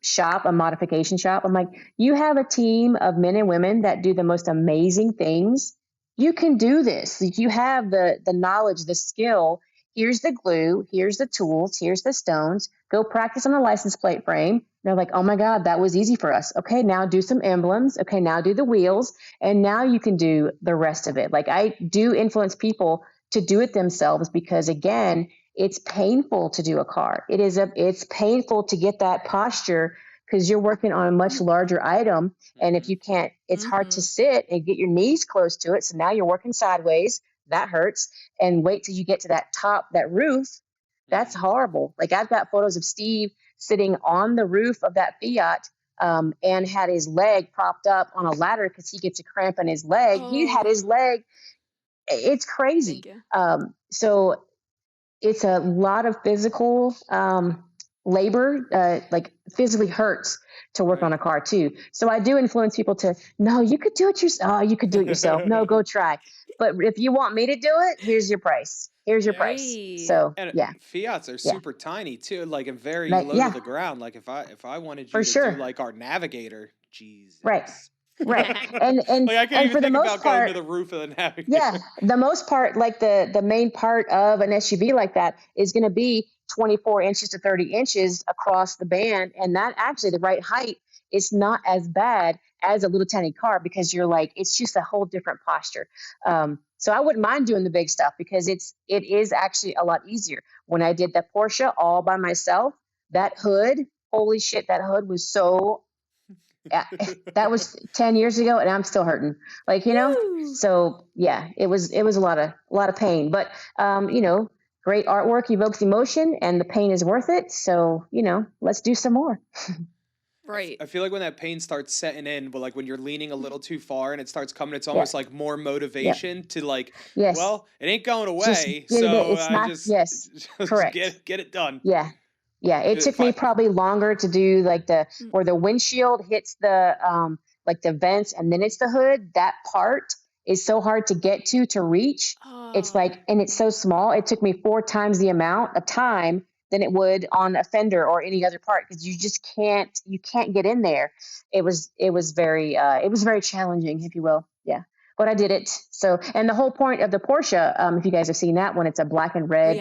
shop, a modification shop, I'm like, you have a team of men and women that do the most amazing things. You can do this. You have the knowledge, the skill. Here's the glue, here's the tools, here's the stones. Go practice on the license plate frame. And they're like, oh my God, that was easy for us. Okay, now do some emblems. Okay, now do the wheels. And now you can do the rest of it. Like, I do influence people to do it themselves because, again, it's painful to do a car. It's painful to get that posture because you're working on a much larger item. And if you can't, it's hard to sit and get your knees close to it. So now you're working sideways. That hurts. And wait till you get to that top, that roof. That's horrible. Like, I've got photos of Steve sitting on the roof of that Fiat and had his leg propped up on a ladder because he gets a cramp in his leg. He had his leg. It's crazy. So it's a lot of physical labor, like physically hurts to work on a car too. So I do influence people to, no, you could do it yourself. Oh, you could do it yourself. No, go try. But if you want me to do it, here's your price. Here's your price. So and yeah. Fiats are super tiny too, like, and very Like, low to the ground. Like, if I wanted you For to sure. do like our Navigator, Jesus. Right. And Like, I can't even for the think most about going part, to the roof of the Navigator. yeah, the most part, like the main part of an SUV like that is going to be 24 inches to 30 inches across the band. And that actually, the right height is not as bad as a little tiny car because you're like, it's just a whole different posture. So I wouldn't mind doing the big stuff because it is actually a lot easier. When I did the Porsche all by myself, that hood, holy shit, that hood was so that was 10 years ago and I'm still hurting, like, so yeah, it was a lot of pain, but great artwork evokes emotion and the pain is worth it. So, let's do some more. Right. I feel like when that pain starts setting in, but like when you're leaning a little too far and it starts coming, it's almost like more motivation to like, Yes. well, it ain't going away. Just get it. So It's not, just correct. get it done. Yeah. It took me probably longer to do like where the windshield hits the like the vents and then it's the hood. That part is so hard to get to reach. It's like, and it's so small. It took me 4 times the amount of time than it would on a fender or any other part because you just can't get in there. It was very challenging, if you will. Yeah. But I did it. So, and the whole point of the Porsche, if you guys have seen that one, it's a black and red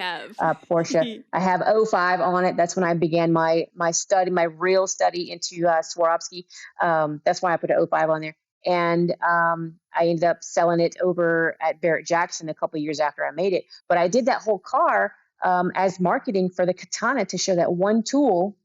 Porsche. I have 05 on it. That's when I began my real study into Swarovski. That's why I put an 05 on there. And I ended up selling it over at Barrett Jackson a couple of years after I made it. But I did that whole car as marketing for the Katana to show that one tool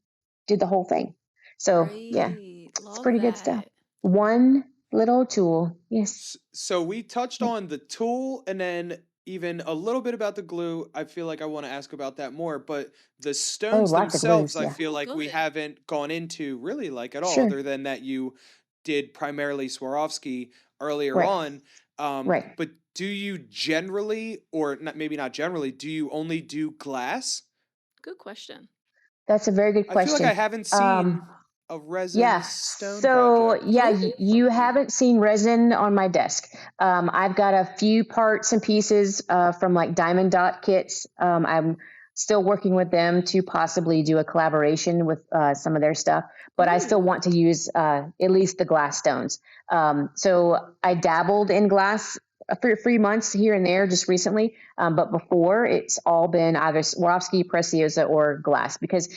did the whole thing. So yeah, it's pretty good stuff. One little tool. Yes. So we touched on the tool and then even a little bit about the glue. I feel like I want to ask about that more, but the stones themselves, I feel like we haven't gone into really like at all, other than that you did primarily Swarovski earlier on. But do you generally, or maybe not generally, do you only do glass? Good question. That's a very good question. I feel like I haven't seen a resin stone project. You haven't seen resin on my desk. I've got a few parts and pieces from like Diamond Dot kits. I'm still working with them to possibly do a collaboration with some of their stuff, but I still want to use at least the glass stones. So I dabbled in glass for 3 months here and there just recently. But before, it's all been either Swarovski, Preciosa, or glass because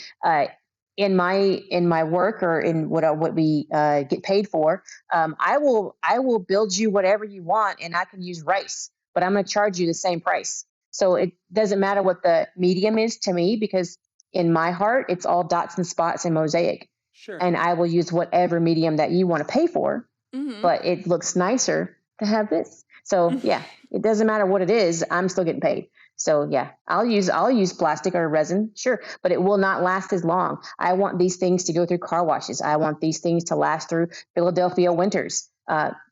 in my work or in what we get paid for, I will build you whatever you want, and I can use rice, but I'm going to charge you the same price. So it doesn't matter what the medium is to me, because in my heart it's all dots and spots and mosaic, Sure. and I will use whatever medium that you want to pay for. Mm-hmm. But it looks nicer to have this. So yeah, it doesn't matter what it is. I'm still getting paid. So yeah, I'll use plastic or resin, sure, but it will not last as long. I want these things to go through car washes. I want these things to last through Philadelphia winters.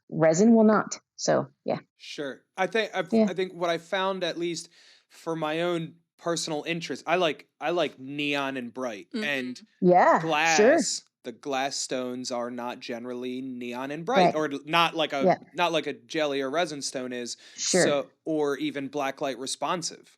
Resin will not. So yeah, Sure. I think what I found, at least for my own personal interest, I like neon and bright, and yeah, sure, the glass stones are not generally neon and bright, right, or not like yeah, a jelly or resin stone is, sure. so, or even blacklight responsive.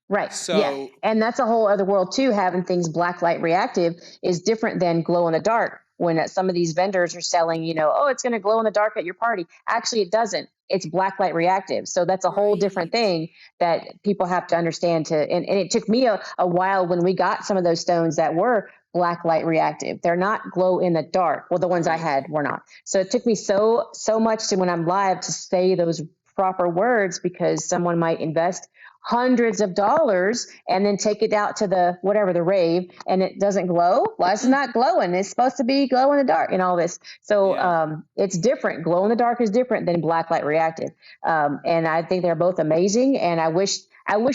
Right. Yeah. So And that's a whole other world too. Having things black light reactive is different than glow in the dark. When some of these vendors are selling, oh, it's going to glow in the dark at your party. Actually, it doesn't. It's black light reactive. So that's a whole different Right. thing that people have to understand and it took me a while when we got some of those stones that were black light reactive. They're not glow in the dark. Well, the ones I right. had were not. So it took me so much to, when I'm live, to say those proper words, because someone might invest hundreds of dollars and then take it out to the rave, and it doesn't glow. Well, it's not glowing. It's supposed to be glow in the dark and all this. So Yeah. it's different. Glow in the dark is different than black light reactive. And I think they're both amazing. And I wish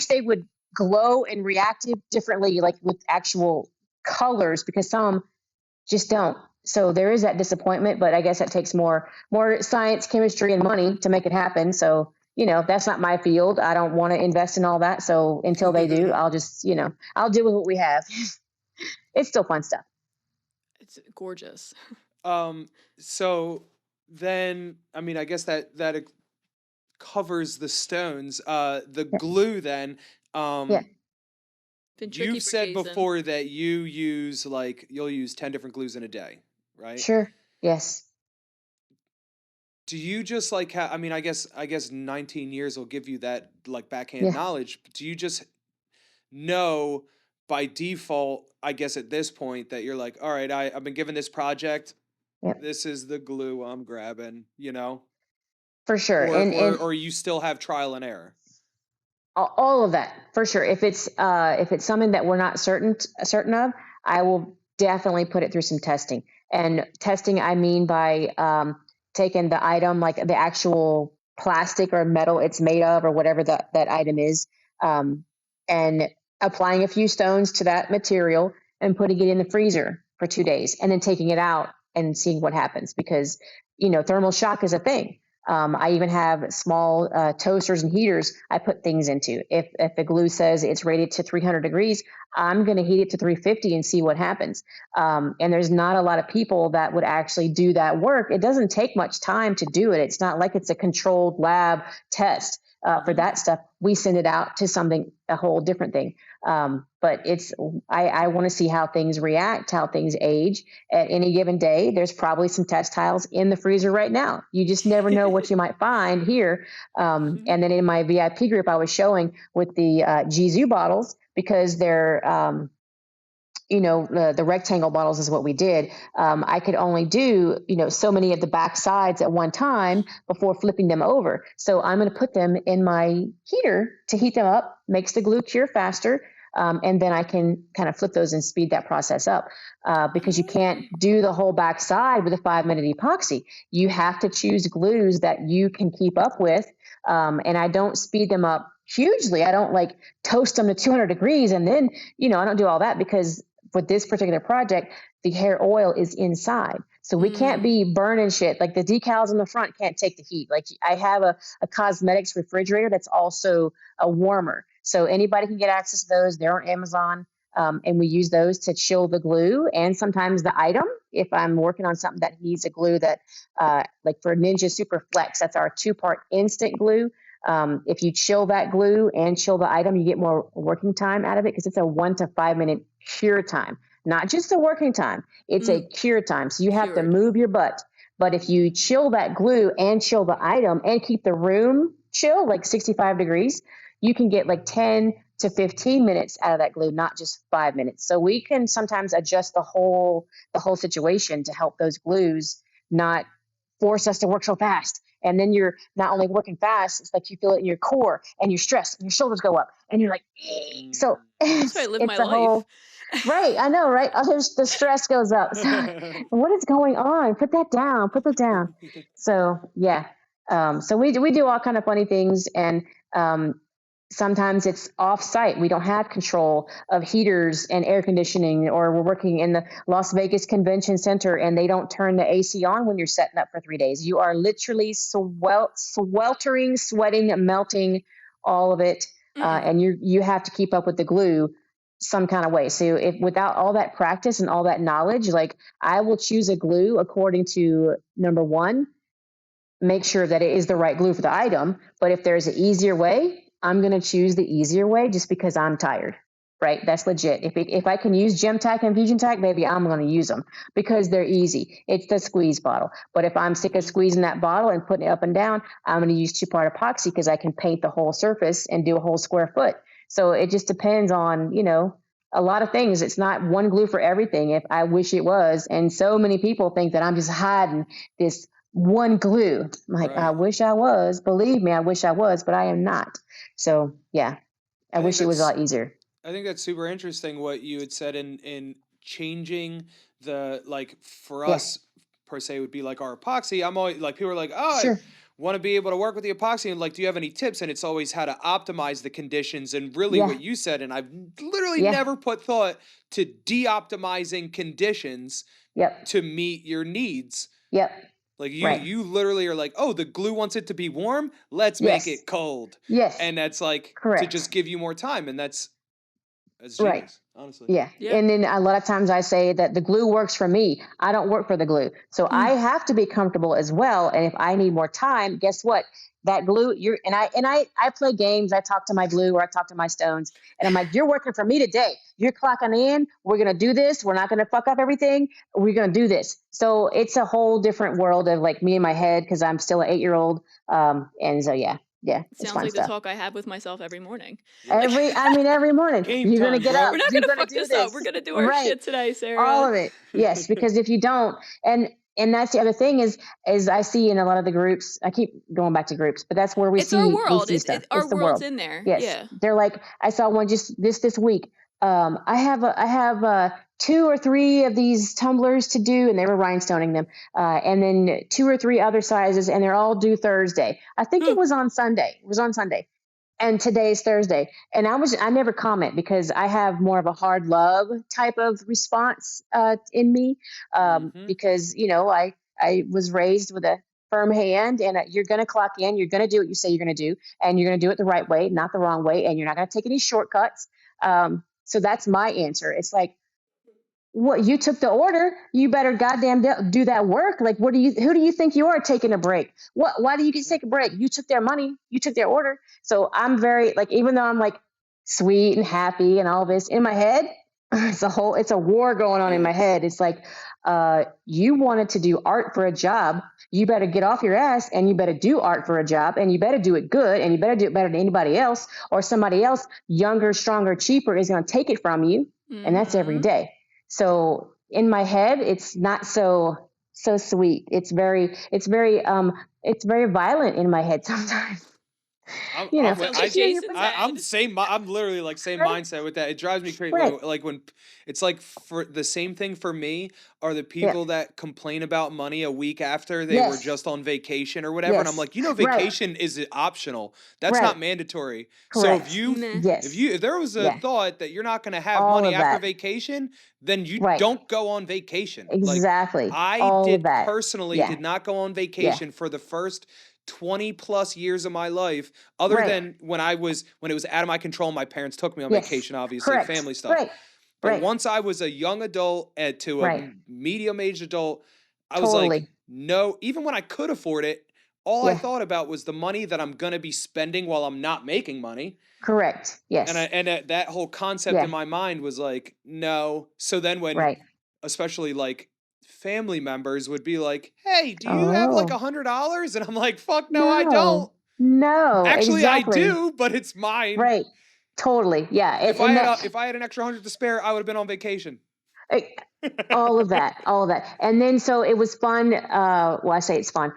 they would glow and reactive differently, like with actual colors, because some just don't. So there is that disappointment, but I guess that takes more science, chemistry, and money to make it happen. So that's not my field. I don't want to invest in all that. So until they do, I'll just I'll deal with what we have. It's still fun stuff. It's gorgeous. So then, I mean, I guess that covers the stones. The Yeah. glue then. Yeah. Been tricky You've for said Jason. before that you'll use 10 different glues in a day, right? Sure. Yes. Do you just I mean, I guess 19 years will give you that like backhand Yeah. knowledge. But do you just know by default, I guess at this point, that you're like, all right, I've been given this project. Yep. This is the glue I'm grabbing, For sure. or And or you still have trial and error. all of that for sure. If it's something that we're not certain of, I will definitely put it through some testing. And testing, I mean by taking the item, like the actual plastic or metal it's made of, or whatever that item is, and applying a few stones to that material and putting it in the freezer for 2 days, and then taking it out and seeing what happens, because thermal shock is a thing. I even have small toasters and heaters I put things into. If the glue says it's rated to 300 degrees, I'm going to heat it to 350 and see what happens. And there's not a lot of people that would actually do that work. It doesn't take much time to do it. It's not like it's a controlled lab test. For that stuff, we send it out to a whole different thing. But I want to see how things react, how things age at any given day. There's probably some textiles in the freezer right now. You just never know what you might find here. And then in my VIP group, I was showing with the Jizu bottles, because they're the rectangle bottles is what we did. I could only do, so many of the back sides at one time before flipping them over. So I'm going to put them in my heater to heat them up, makes the glue cure faster. And then I can kind of flip those and speed that process up, because you can't do the whole back side with a 5-minute epoxy. You have to choose glues that you can keep up with. And I don't speed them up hugely. I don't like toast them to 200 degrees. And then, I don't do all that, because with this particular project, the hair oil is inside. So we can't be burning shit. Like the decals in the front can't take the heat. Like I have a cosmetics refrigerator that's also a warmer. So anybody can get access to those. They're on Amazon. And we use those to chill the glue and sometimes the item. If I'm working on something that needs a glue that, like for Ninja Super Flex, that's our 2-part instant glue. If you chill that glue and chill the item, you get more working time out of it, because it's a 1 to 5 minute cure time, not just a working time. It's a cure time. So you have to move your butt. But if you chill that glue and chill the item and keep the room chill, like 65 degrees, you can get like 10 to 15 minutes out of that glue, not just 5 minutes. So we can sometimes adjust the whole situation to help those glues not force us to work so fast. And then you're not only working fast, it's like you feel it in your core and you're stressed and your shoulders go up and you're like, so That's why I live my it's a life. whole, right. I know, right? The stress goes up. So what is going on? Put that down. Put that down. So yeah. So we do all kind of funny things, and sometimes it's off site. We don't have control of heaters and air conditioning, or we're working in the Las Vegas Convention Center and they don't turn the AC on when you're setting up for 3 days. You are literally sweltering, sweating, melting, all of it. And you have to keep up with the glue some kind of way. So if without all that practice and all that knowledge, like I will choose a glue according to, number one, make sure that it is the right glue for the item. But if there's an easier way, I'm going to choose the easier way just because I'm tired, right? That's legit. If I can use Gem Tack and Fusion Tack, maybe I'm going to use them because they're easy. It's the squeeze bottle. But if I'm sick of squeezing that bottle and putting it up and down, I'm going to use 2-part epoxy because I can paint the whole surface and do a whole square foot. So it just depends on, a lot of things. It's not one glue for everything. If I wish it was. And so many people think that I'm just hiding this one glue. I'm like, Right. I wish I was. Believe me, I wish I was, but I am not. So yeah, I wish it was a lot easier. I think that's super interesting what you had said in changing the, like, for us per se would be like our epoxy. I'm always like, people are like, oh, Sure. I want to be able to work with the epoxy, and like, do you have any tips? And it's always how to optimize the conditions, and really what you said, and I've literally never put thought to de-optimizing conditions to meet your needs. Yep. Like you literally are like, oh, the glue wants it to be warm. Let's make it cold. Yes. And that's like to just give you more time. And that's genius, honestly. Yeah. And then a lot of times I say that the glue works for me. I don't work for the glue. So I have to be comfortable as well. And if I need more time, guess what? That glue, I play games. I talk to my glue or I talk to my stones, and I'm like, you're working for me today. You're clocking in. We're going to do this. We're not going to fuck up everything. We're going to do this. So it's a whole different world of like me in my head, because I'm still an 8-year-old. And so, yeah. It sounds like the talk I have with myself every morning. Every morning. You're going to get up. We're not going to fuck this up. We're going to do our shit today, Sarah. All of it. Yes, because if you don't, and that's the other thing is I see in a lot of the groups, I keep going back to groups, but that's where we see our world. We see stuff. Our it's the world's world. in there. Yes. Yeah. They're like, I saw one just this week. I have 2 or 3 of these tumblers to do, and they were rhinestoning them, and then 2 or 3 other sizes, and they're all due Thursday. I think it was on Sunday. It was on Sunday, and today's Thursday. And I never comment because I have more of a hard love type of response in me, because I was raised with a firm hand, and you're going to clock in. You're going to do what you say you're going to do, and you're going to do it the right way, not the wrong way, and you're not going to take any shortcuts. So that's my answer. It's like, what, you took the order, you better goddamn do that work. Like, who do you think you are taking a break? Why do you get to take a break? You took their money, you took their order. So I'm very, like, even though I'm like sweet and happy and all this in my head, it's a war going on in my head. It's like, you wanted to do art for a job. You better get off your ass and you better do art for a job, and you better do it good, and you better do it better than anybody else, or somebody else younger, stronger, cheaper is going to take it from you. And that's every day. So in my head, it's not so sweet. It's very violent in my head sometimes. I'm literally like same mindset with that. It drives me crazy. Like when it's like, for the same thing for me are the people that complain about money a week after they were just on vacation or whatever. And I'm like, vacation is optional. That's not mandatory. Correct. So if there was a thought that you're not going to have all money after vacation, then you don't go on vacation. Exactly. Like, I personally did not go on vacation for the first 20 plus years of my life, other than when it was out of my control. My parents took me on vacation, obviously, family stuff. But once I was a young adult to a medium-aged adult, I was like, no, even when I could afford it, all I thought about was the money that I'm going to be spending while I'm not making money. Correct. Yes. And that whole concept in my mind was like, no. So then when, especially like family members would be like, hey, do you have like $100? And I'm like, fuck no, I don't. No, actually, exactly. I do, but it's mine. Right. Totally. Yeah. If I had an extra 100 to spare, I would have been on vacation. All of that. And then, so it was fun. Well, I say it's fun,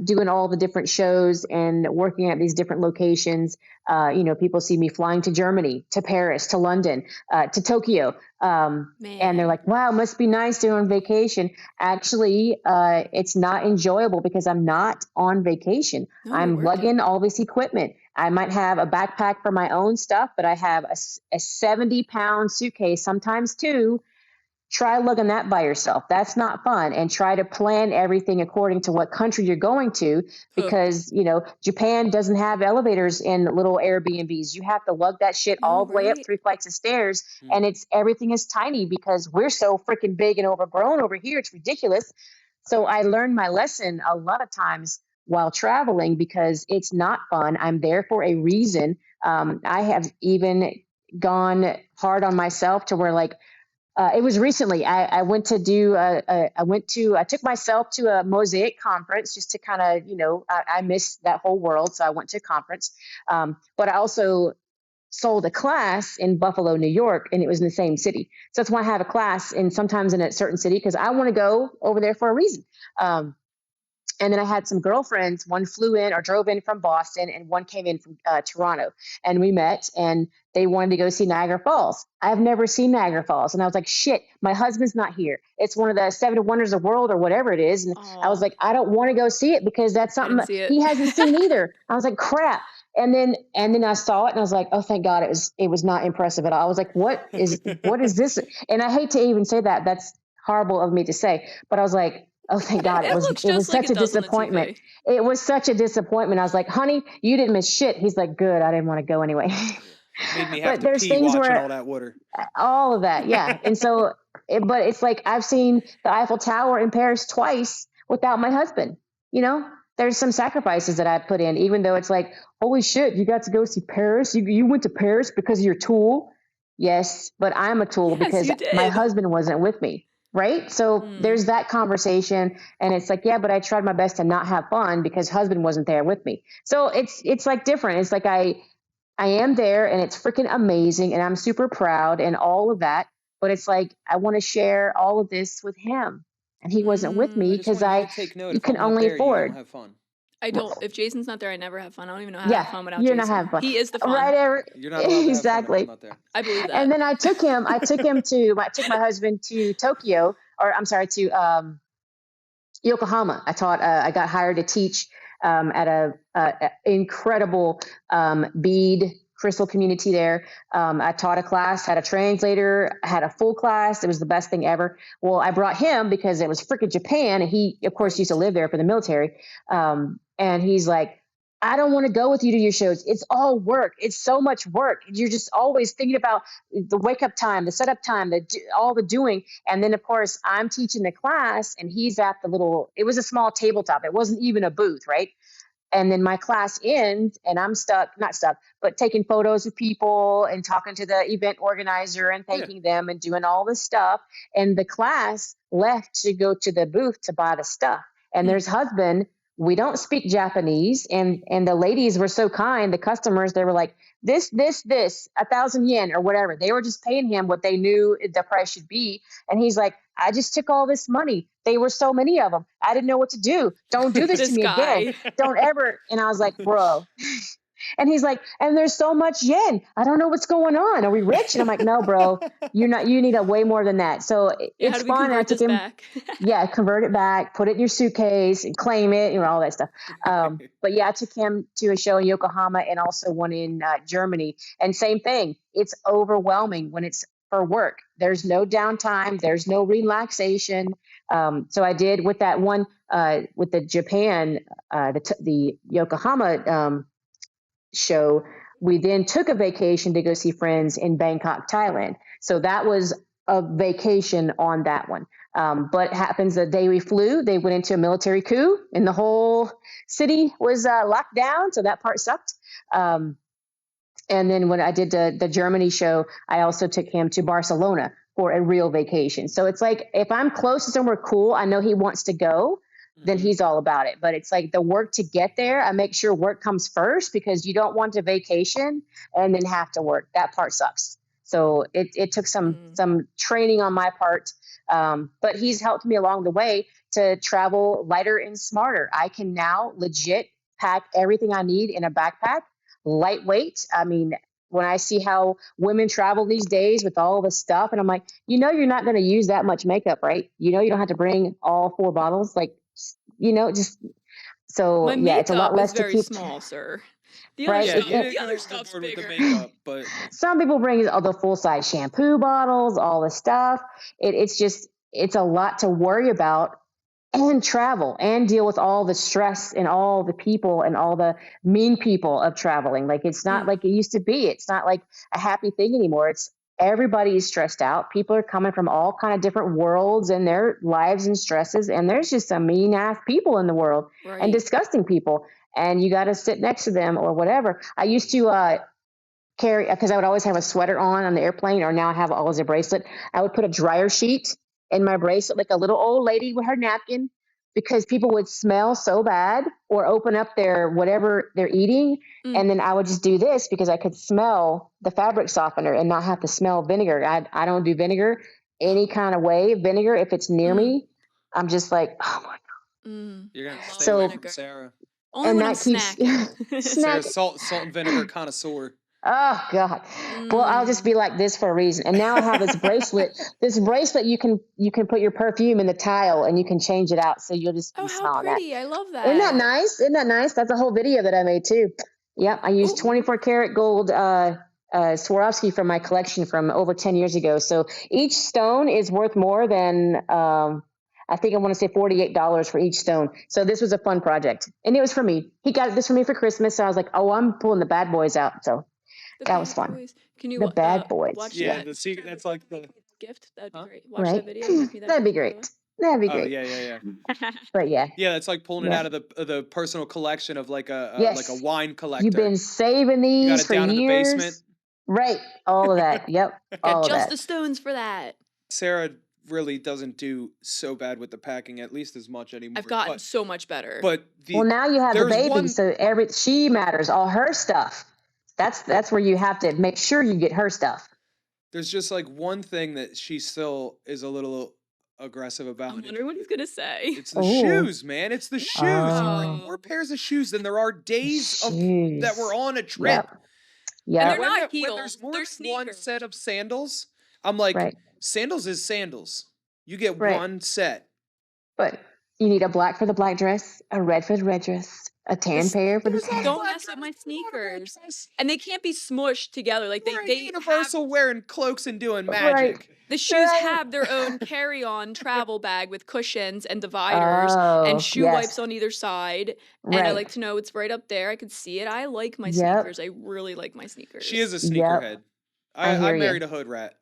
doing all the different shows and working at these different locations. People see me flying to Germany, to Paris, to London, to Tokyo. And they're like, wow, must be nice to on vacation. Actually, it's not enjoyable because I'm not on vacation. I'm lugging all this equipment. I might have a backpack for my own stuff, but I have a 70-pound suitcase, sometimes two. Try lugging that by yourself. That's not fun. And try to plan everything according to what country you're going to, because, Japan doesn't have elevators in little Airbnbs. You have to lug that shit all the way up 3 flights of stairs. And everything is tiny because we're so freaking big and overgrown over here. It's ridiculous. So I learned my lesson a lot of times while traveling because it's not fun. I'm there for a reason. I have even gone hard on myself to where, like, it was recently. I went to do. I took myself to a mosaic conference just to kind of, I missed that whole world, so I went to a conference. But I also sold a class in Buffalo, New York, and it was in the same city. So that's why I have a class, and sometimes in a certain city because I want to go over there for a reason. And then I had some girlfriends. One flew in or drove in from Boston, and one came in from Toronto. And we met, and they wanted to go see Niagara Falls. I've never seen Niagara Falls. And I was like, shit, my husband's not here. It's one of the 7 wonders of the world or whatever it is. And I was like, I don't want to go see it because that's something he hasn't seen either. I was like, crap. And then I saw it and I was like, oh, thank God it was not impressive at all. I was like, what is this? And I hate to even say that. That's horrible of me to say. But I was like, oh, thank God. It was such a disappointment. It was such a disappointment. I was like, honey, you didn't miss shit. He's like, good. I didn't want to go anyway. Made me have to pee watching all that water. All of that, yeah. And so, but it's like I've seen the Eiffel Tower in Paris twice without my husband. There's some sacrifices that I put in, even though it's like, holy shit, you got to go see Paris. You went to Paris because of your tool. Yes, but I'm a tool because my husband wasn't with me. Right. So there's that conversation, and it's like, yeah, but I tried my best to not have fun because husband wasn't there with me. So it's like different. It's like I am there and it's freaking amazing and I'm super proud and all of that. But it's like I want to share all of this with him, and he wasn't with me because you can only afford. You don't have fun. I don't. If Jason's not there, I never have fun. I don't even know how to have fun without Jason. You're not having fun. He is the fun. Right, you're not allowed exactly. To have fun if I'm not there. I believe that. And then I took my husband to Tokyo, or I'm sorry, to Yokohama. I got hired to teach at a incredible bead crystal community there. I taught a class, had a translator, had a full class. It was the best thing ever. Well, I brought him because it was freaking Japan, and he, of course, used to live there for the military. And he's like, I don't want to go with you to your shows. It's all work. It's so much work. You're just always thinking about the wake up time, the setup time, all the doing. And then, of course, I'm teaching the class, and he's at it was a small tabletop. It wasn't even a booth, right? And then my class ends, and I'm not stuck, but taking photos of people and talking to the event organizer and thanking them and doing all this stuff. And the class left to go to the booth to buy the stuff. And there's husband. We don't speak Japanese. And the ladies were so kind. The customers, they were like, this, 1,000 yen or whatever. They were just paying him what they knew the price should be. And he's like, I just took all this money. They were so many of them. I didn't know what to do. Don't do this to me again. Don't ever. And I was like, bro. And he's like, and there's so much yen. I don't know what's going on. Are we rich? And I'm like, no, bro, you need a way more than that. So it's fun. I took him back. Convert it back, put it in your suitcase and claim it, all that stuff. But yeah, I took him to a show in Yokohama and also one in Germany. And same thing. It's overwhelming when it's for work. There's no downtime. There's no relaxation. So I did with that one, with the Japan, the Yokohama show, we then took a vacation to go see friends in Bangkok, Thailand. So that was a vacation on that one. But it happens the day we flew, they went into a military coup and the whole city was locked down. So that part sucked. And then when I did the Germany show, I also took him to Barcelona for a real vacation. So it's like, if I'm close to somewhere cool, I know he wants to go. then he's all about it. But it's like the work to get there. I make sure work comes first because you don't want to vacation and then have to work. That part sucks. So it took some training on my part. But he's helped me along the way to travel lighter and smarter. I can now legit pack everything I need in a backpack, lightweight. I mean, when I see how women travel these days with all the stuff, and I'm like, you're not going to use that much makeup, right? You don't have to bring all 4 bottles, like, just so My yeah, it's a lot makeup less is to very keep. small, sir. The other Right? Yeah, stuff, you didn't the go other stuff's overboard with the bigger. makeup, but Some people bring all the full size shampoo bottles, all the stuff. It's a lot to worry about and travel and deal with all the stress and all the people and all the mean people of traveling. Like it's not like it used to be. It's not like a happy thing anymore. It's everybody is stressed out. People are coming from all kind of different worlds and their lives and stresses. And there's just some mean ass people in the world and disgusting people. And you got to sit next to them or whatever. I used to carry, because I would always have a sweater on the airplane, or now I have always a bracelet. I would put a dryer sheet in my bracelet, like a little old lady with her napkin, because people would smell so bad or open up their whatever they're eating. And then I would just do this because I could smell the fabric softener and not have to smell vinegar. I don't do vinegar any kind of way. Vinegar, if it's near me, I'm just like, oh my God. you're gonna stay So- away from Sarah. Only and when I'm that keeps snacking. Sarah's salt and vinegar connoisseur. Oh God. Well, I'll just be like this for a reason. And now I have this bracelet. This bracelet, you can put your perfume in the tile and you can change it out. So you'll just be Oh, how smelling that. pretty. I love that. Isn't that nice? Isn't that nice? That's a whole video that I made too. Yep. I used 24 karat gold Swarovski from my collection from over 10 years ago. So each stone is worth more than I think I want to say $48 for each stone. So this was a fun project. And it was for me. He got this for me for Christmas. So I was like, oh, I'm pulling the bad boys out. So that was fun. Boys. Can you The bad boys. watch Yeah, that? the secret. That's like the. Gift? That'd be great. Watch Right? that video. Make me that That'd be gift, by the great. That'd be Oh great. yeah. But yeah. Yeah, that's like pulling it Yeah. out of the personal collection of like a Yes. like a wine collector. You've been saving You got these it for down in the years. basement. Right. All of that. Yep. All Got of just that. the stones for that. Sarah really doesn't do so bad with the packing, at least as much anymore. I've gotten so much better. But Well, now you have the there's baby, one- so she matters. All her stuff. That's where you have to make sure you get her stuff. there's just like one thing that she still is a little aggressive about. I'm wondering what he's gonna say. It's the Ooh. shoes, man. It's the shoes. You bring Oh. more pairs of shoes than there are days of Shoes. that we're on a trip. Yep. And Yep. they're not when heels, there's more they're than one sneakers. set of sandals, I'm like, Right. sandals is sandals. You get Right. one set. But you need a black for the black dress, a red for the red dress, a tan pair for the There's not tan. a Don't black mess with dress, my there's not a red sneakers. dress. And they can't be smushed together. Like We're at they Universal wearing cloaks and doing Right. magic. the shoes Right. have their own carry-on travel bag with cushions and dividers Oh, and shoe yes. wipes on either side. And I Right. like to know it's right up there. I can see it. I like my Yep. sneakers. I really like my sneakers. She is a Yep. sneakerhead. I hear I you. married a hood rat.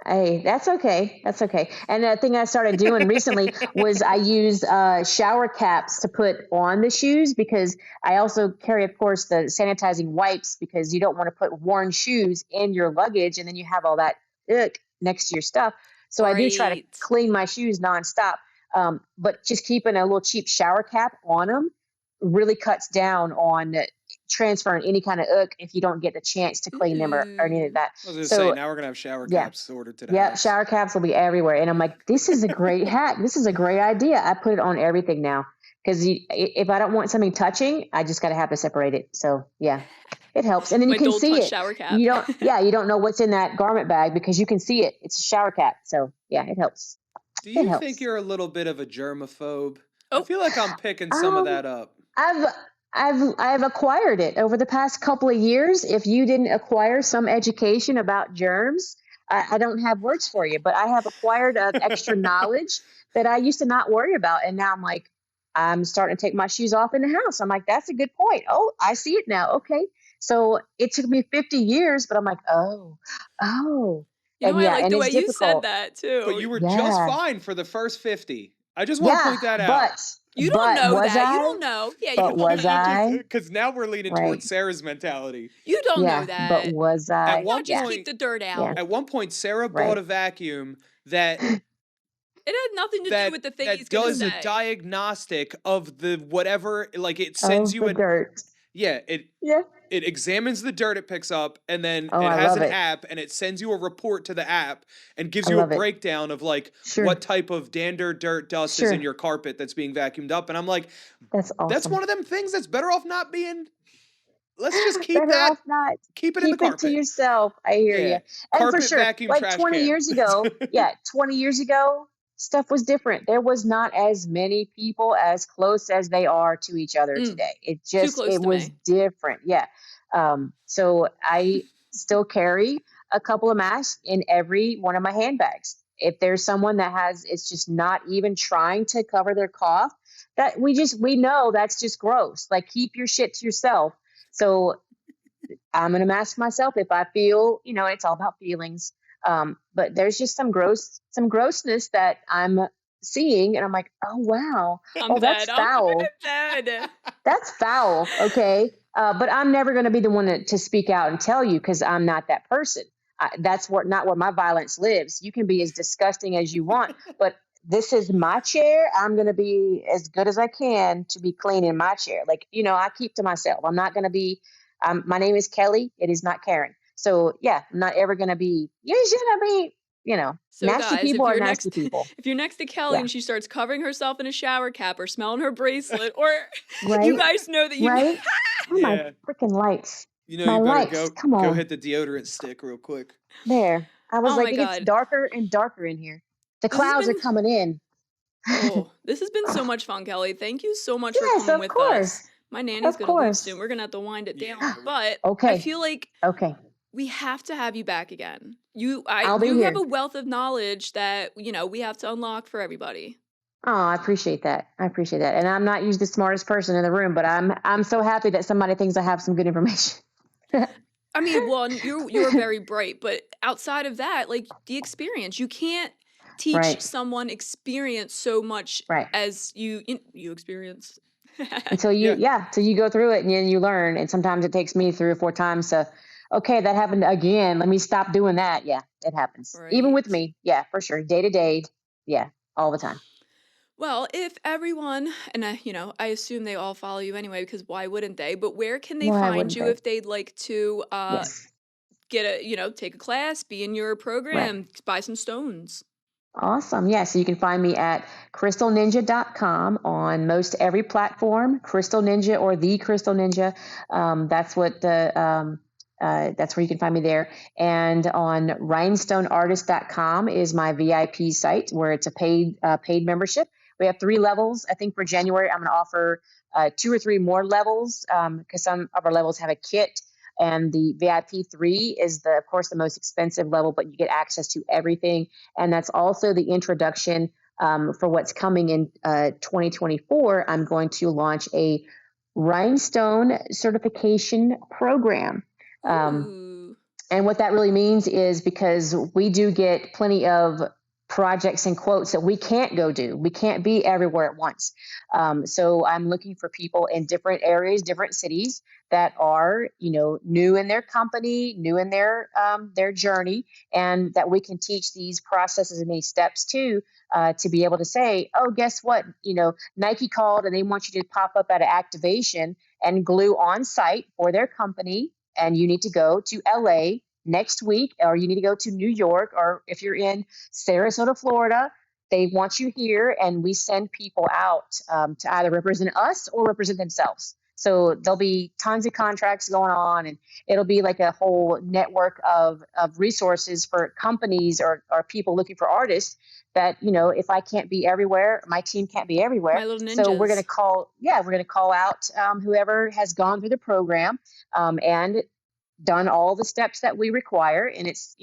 Hey, that's okay. That's okay. And the thing I started doing recently was I used shower caps to put on the shoes, because I also carry, of course, the sanitizing wipes, because you don't want to put worn shoes in your luggage and then you have all that next to your stuff. So I do try to Right. clean my shoes nonstop. But just keeping a little cheap shower cap on them really cuts down on transferring any kind of if you don't get the chance to clean them or any of that. I was gonna So say, now we're gonna have shower yeah. caps ordered to the yeah, house. shower caps will be everywhere. And I'm like, this is a great hack. This is a great idea. I put it on everything now, because if I don't want something touching, I just got to have to separate it. So yeah, it helps. And then My you can Dole see Touch it. shower cap. You don't know what's in that garment bag because you can see it. It's a shower cap. So yeah, it helps. Do you helps. think you're a little bit of a germaphobe? I Oh. feel like I'm picking some of that up. I've acquired it over the past couple of years. If you didn't acquire some education about germs, I don't have words for you, but I have acquired extra knowledge that I used to not worry about. And now I'm like, I'm starting to take my shoes off in the house. I'm like, that's a good point. Oh, I see it now. Okay. So it took me 50 years, but I'm like, oh. You know, And yeah, I like and the it's way you said difficult. that too. But you were Yeah. just fine for the first 50. I just want to point that out. You don't know was that. I? You don't know. Yeah, you But don't was know. I? Because now we're leaning Right. towards Sarah's mentality. You don't Yeah, know that. but was I? At one No, just point, keep the dirt out. At one point, Sarah Right. bought a vacuum that It had nothing to do with the thing he's that gonna does a say. diagnostic of the whatever, like it sends you the dirt. yeah, Yeah. it examines the dirt it picks up, and then Oh, it I has love an it. app, and it sends you a report to the app and gives I you a love it. breakdown of like Sure. what type of dander, dirt, dust is in Sure. your carpet that's being vacuumed up. And I'm like, That's awesome. that's one of them things that's better off not being. Let's just keep Better that. off not. Keep it in the Keep it to carpet. yourself. I hear you. Yeah, And for carpet sure, vacuum like trash 20 can. years ago, 20 years ago, stuff was different. There was not as many people as close as they are to each other today. It close to was me. different. Yeah. So I still carry a couple of masks in every one of my handbags. If there's someone that it's just not even trying to cover their cough, that we know that's just gross. Like, keep your shit to yourself. So I'm going to mask myself if I feel, it's all about feelings. But there's just some grossness that I'm seeing, and I'm like, oh wow, that's foul. I'm bad. That's foul. Okay. But I'm never going to be the one to speak out and tell you, because I'm not that person. That's not where my violence lives. You can be as disgusting as you want, but this is my chair. I'm going to be as good as I can to be clean in my chair. Like, I keep to myself. I'm not going to be, my name is Kelly. It is not Karen. So yeah, I'm not ever going to be, you shouldn't be, So nasty guys, people are nasty people. if you're next to Kelly Yeah. and she starts covering herself in a shower cap or smelling her bracelet, or Right. you guys know that you Right? Oh, my Yeah. freaking lights. You know, My you better lights. Come go on. hit the deodorant stick real quick. There. I was Oh like, my it gets God. darker and darker in here. The This has clouds are been- coming in. Oh, this has been so much fun, Kelly. Thank you so much for Yes, coming of with course. us. My nanny's Of gonna leave course. soon. We're gonna have to wind it down. Yeah. But Okay. I feel like Okay. we have to have you back again. I'll be you have here. a wealth of knowledge that, we have to unlock for everybody. Oh, I appreciate that. And I'm not usually the smartest person in the room, but I'm so happy that somebody thinks I have some good information. I mean, one, you're very bright, but outside of that, like the experience, you can't teach Right. someone experience so much Right. as you experience. Until you go through it and then you learn. And sometimes it takes me 3 or 4 times to, okay, that happened again. Let me stop doing that. Yeah, it happens. Even with Right. me. Yeah, for sure. Day to day. Yeah, all the time. Well, if everyone, and I assume they all follow you anyway, because why wouldn't they? But where can they Why find wouldn't you they? if they'd like to Yes. get take a class, be in your program, buy some stones? Awesome. Yeah. So you can find me at crystalninja.com on most every platform, Crystal Ninja or the Crystal Ninja. That's where you can find me there. And on rhinestoneartist.com is my VIP site, where it's a paid membership. We have 3 levels. I think for January, I'm going to offer 2 or 3 more levels, because some of our levels have a kit. And the VIP 3 is of course, the most expensive level, but you get access to everything. And that's also the introduction for what's coming in 2024. I'm going to launch a rhinestone certification program. Ooh. And what that really means is, because we do get plenty of projects and quotes that we can't go do. We can't be everywhere at once. So I'm looking for people in different areas, different cities that are, new in their company, new in their journey, and that we can teach these processes and these steps to be able to say, oh, guess what? Nike called and they want you to pop up at an activation and glue on site for their company. And you need to go to LA next week, or you need to go to New York, or if you're in Sarasota, Florida, they want you here, and we send people out to either represent us or represent themselves. So there'll be tons of contracts going on, and it'll be like a whole network of resources for companies or people looking for artists that, if I can't be everywhere, my team can't be everywhere. My little ninjas. So we're going to call out whoever has gone through the program and done all the steps that we require. And it's,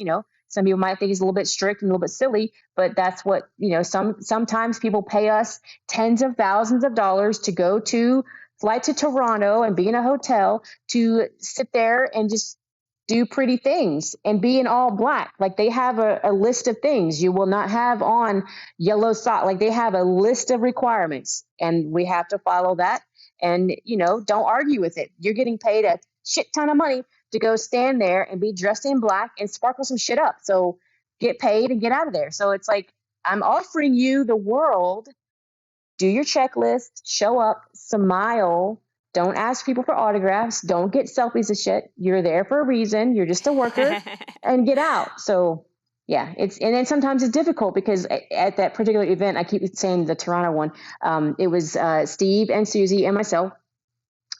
some people might think it's a little bit strict and a little bit silly, but that's what, sometimes people pay us tens of thousands of dollars to fly to Toronto and be in a hotel to sit there and just do pretty things and be in all black. Like, they have a list of things you will not have on yellow sock. Like, they have a list of requirements, and we have to follow that. And, don't argue with it. You're getting paid a shit ton of money to go stand there and be dressed in black and sparkle some shit up. So get paid and get out of there. So it's like, I'm offering you the world. Do your checklist, show up, smile. Don't ask people for autographs. Don't get selfies and shit. You're there for a reason. You're just a worker, and get out. So yeah, and then sometimes it's difficult because at that particular event, I keep saying the Toronto one, it was Steve and Susie and myself.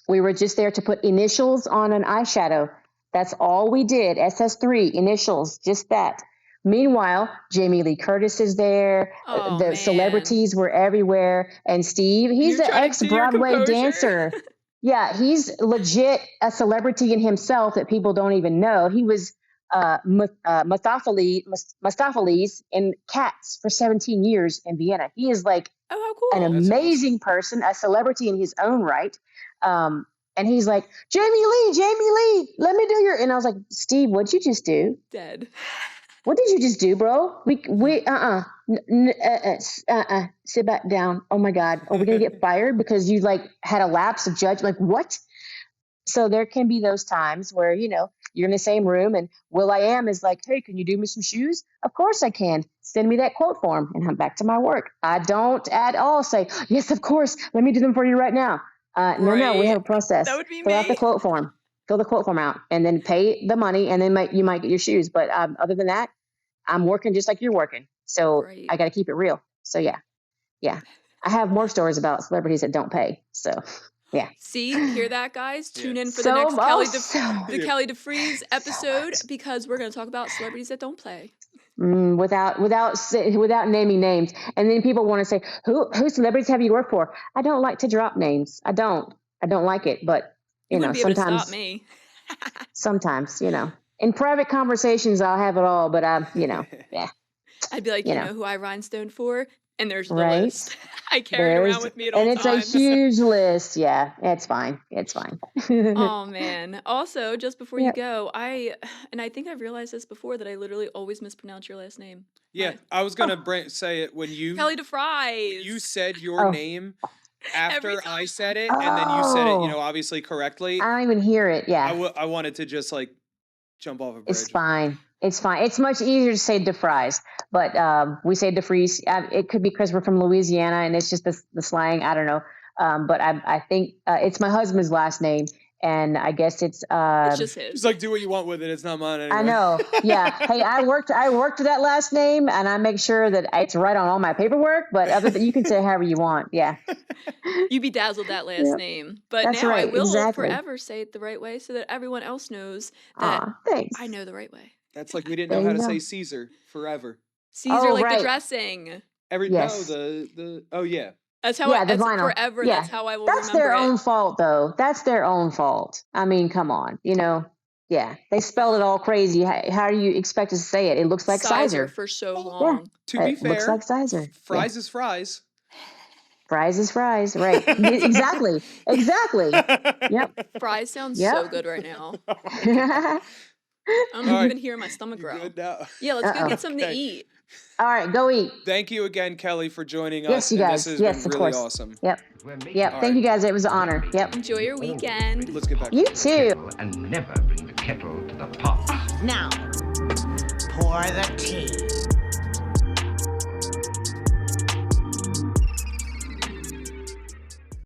We were just there to put initials on an eyeshadow. That's all we did. SS3 initials, just that. Meanwhile, Jamie Lee Curtis is there. Oh, The man. celebrities were everywhere. And Steve, he's You're an trying to keep your ex-Broadway composure. dancer. Yeah, he's legit a celebrity in himself that people don't even know. He was Mustapha in Cats for 17 years in Vienna. He is like Oh, how cool. an That's amazing person, a celebrity in his own right. And he's like, Jamie Lee, let me do your. And I was like, Steve, what'd you just do? Dead. What did you just do, bro? Sit back down. Oh my God. Are we going to get fired because you like had a lapse of judgment? Like what? So there can be those times where, you're in the same room and Will.i.am is like, hey, can you do me some shoes? Of course I can. Send me that quote form and I'm back to my work. I don't at all say, yes, of course. Let me do them for you right now. No, we have a process. That would be Fill out the me. quote form. Fill the quote form out and then pay the money and then you might get your shoes. But other than that, I'm working just like you're working. So Right. I got to keep it real. So yeah. I have more stories about celebrities that don't pay. So yeah. See, hear that, guys? Tune in for So the next also- the Kellie DeFries episode because we're going to talk about celebrities that don't play. Without naming names. And then people want to say, who celebrities have you worked for? I don't like to drop names. I don't like it, but You wouldn't be able to sometimes stop me. sometimes, in private conversations, I'll have it all, but yeah. I'd be like, You you know. know who I rhinestoned for? And there's the Right. list. I carry it around with me at all and it's times. a huge list. Yeah, it's fine. Oh man. Also, just before you Yep. go, I think I've realized this before that I literally always mispronounce your last name. Yeah, I was gonna say it when you Kellie DeFries. you said your Oh. name after Every I time. said it, and then you said it, Oh. obviously correctly. I don't even hear it. Yeah, I wanted to just like jump off a bridge. it's fine. It's fine. It's much easier to say DeFries, but we say DeFries. It could be because we're from Louisiana and it's just the slang. I don't know. But I think it's my husband's last name, and I guess it's. It's just his. Just like do what you want with it. It's not mine anyway. I know. Yeah. Hey, I worked that last name, and I make sure that it's right on all my paperwork. But other than you can say however you want. Yeah. You bedazzled that last Yep. name. But That's now I right, will exactly. forever say it the right way so that everyone else knows that Aw, thanks. I know the right way. That's like we didn't There know how you to go. say Caesar forever. Caesar Oh, like right. the dressing. Yes. Oh yeah. That's how Yeah, the that's vinyl. forever. Yeah. That's how I will That's remember their it. own fault, though. That's their own fault. I mean, come on. Yeah, they spelled it all crazy. How do you expect us to say it? It looks like Sizer Sizer. for so long. To be It looks fair, like Sizer. fries is fries. Fries is fries. Right. Exactly. Yep. Fries sounds Yep. so good right now. I'm Alright. even hearing my stomach You growl. good now? Yeah, let's go Uh-oh. get something to Okay. eat. All right, go eat. Thank you again, Kelly, for joining Yes, us. you and guys. This has Yes, been of really course. awesome. Yep. We're making Yep. All Thank right. you guys. It was an honor. Yep. Enjoy your weekend. Let's get back. You too. kettle and never bring the kettle to the pot. Now, pour the tea.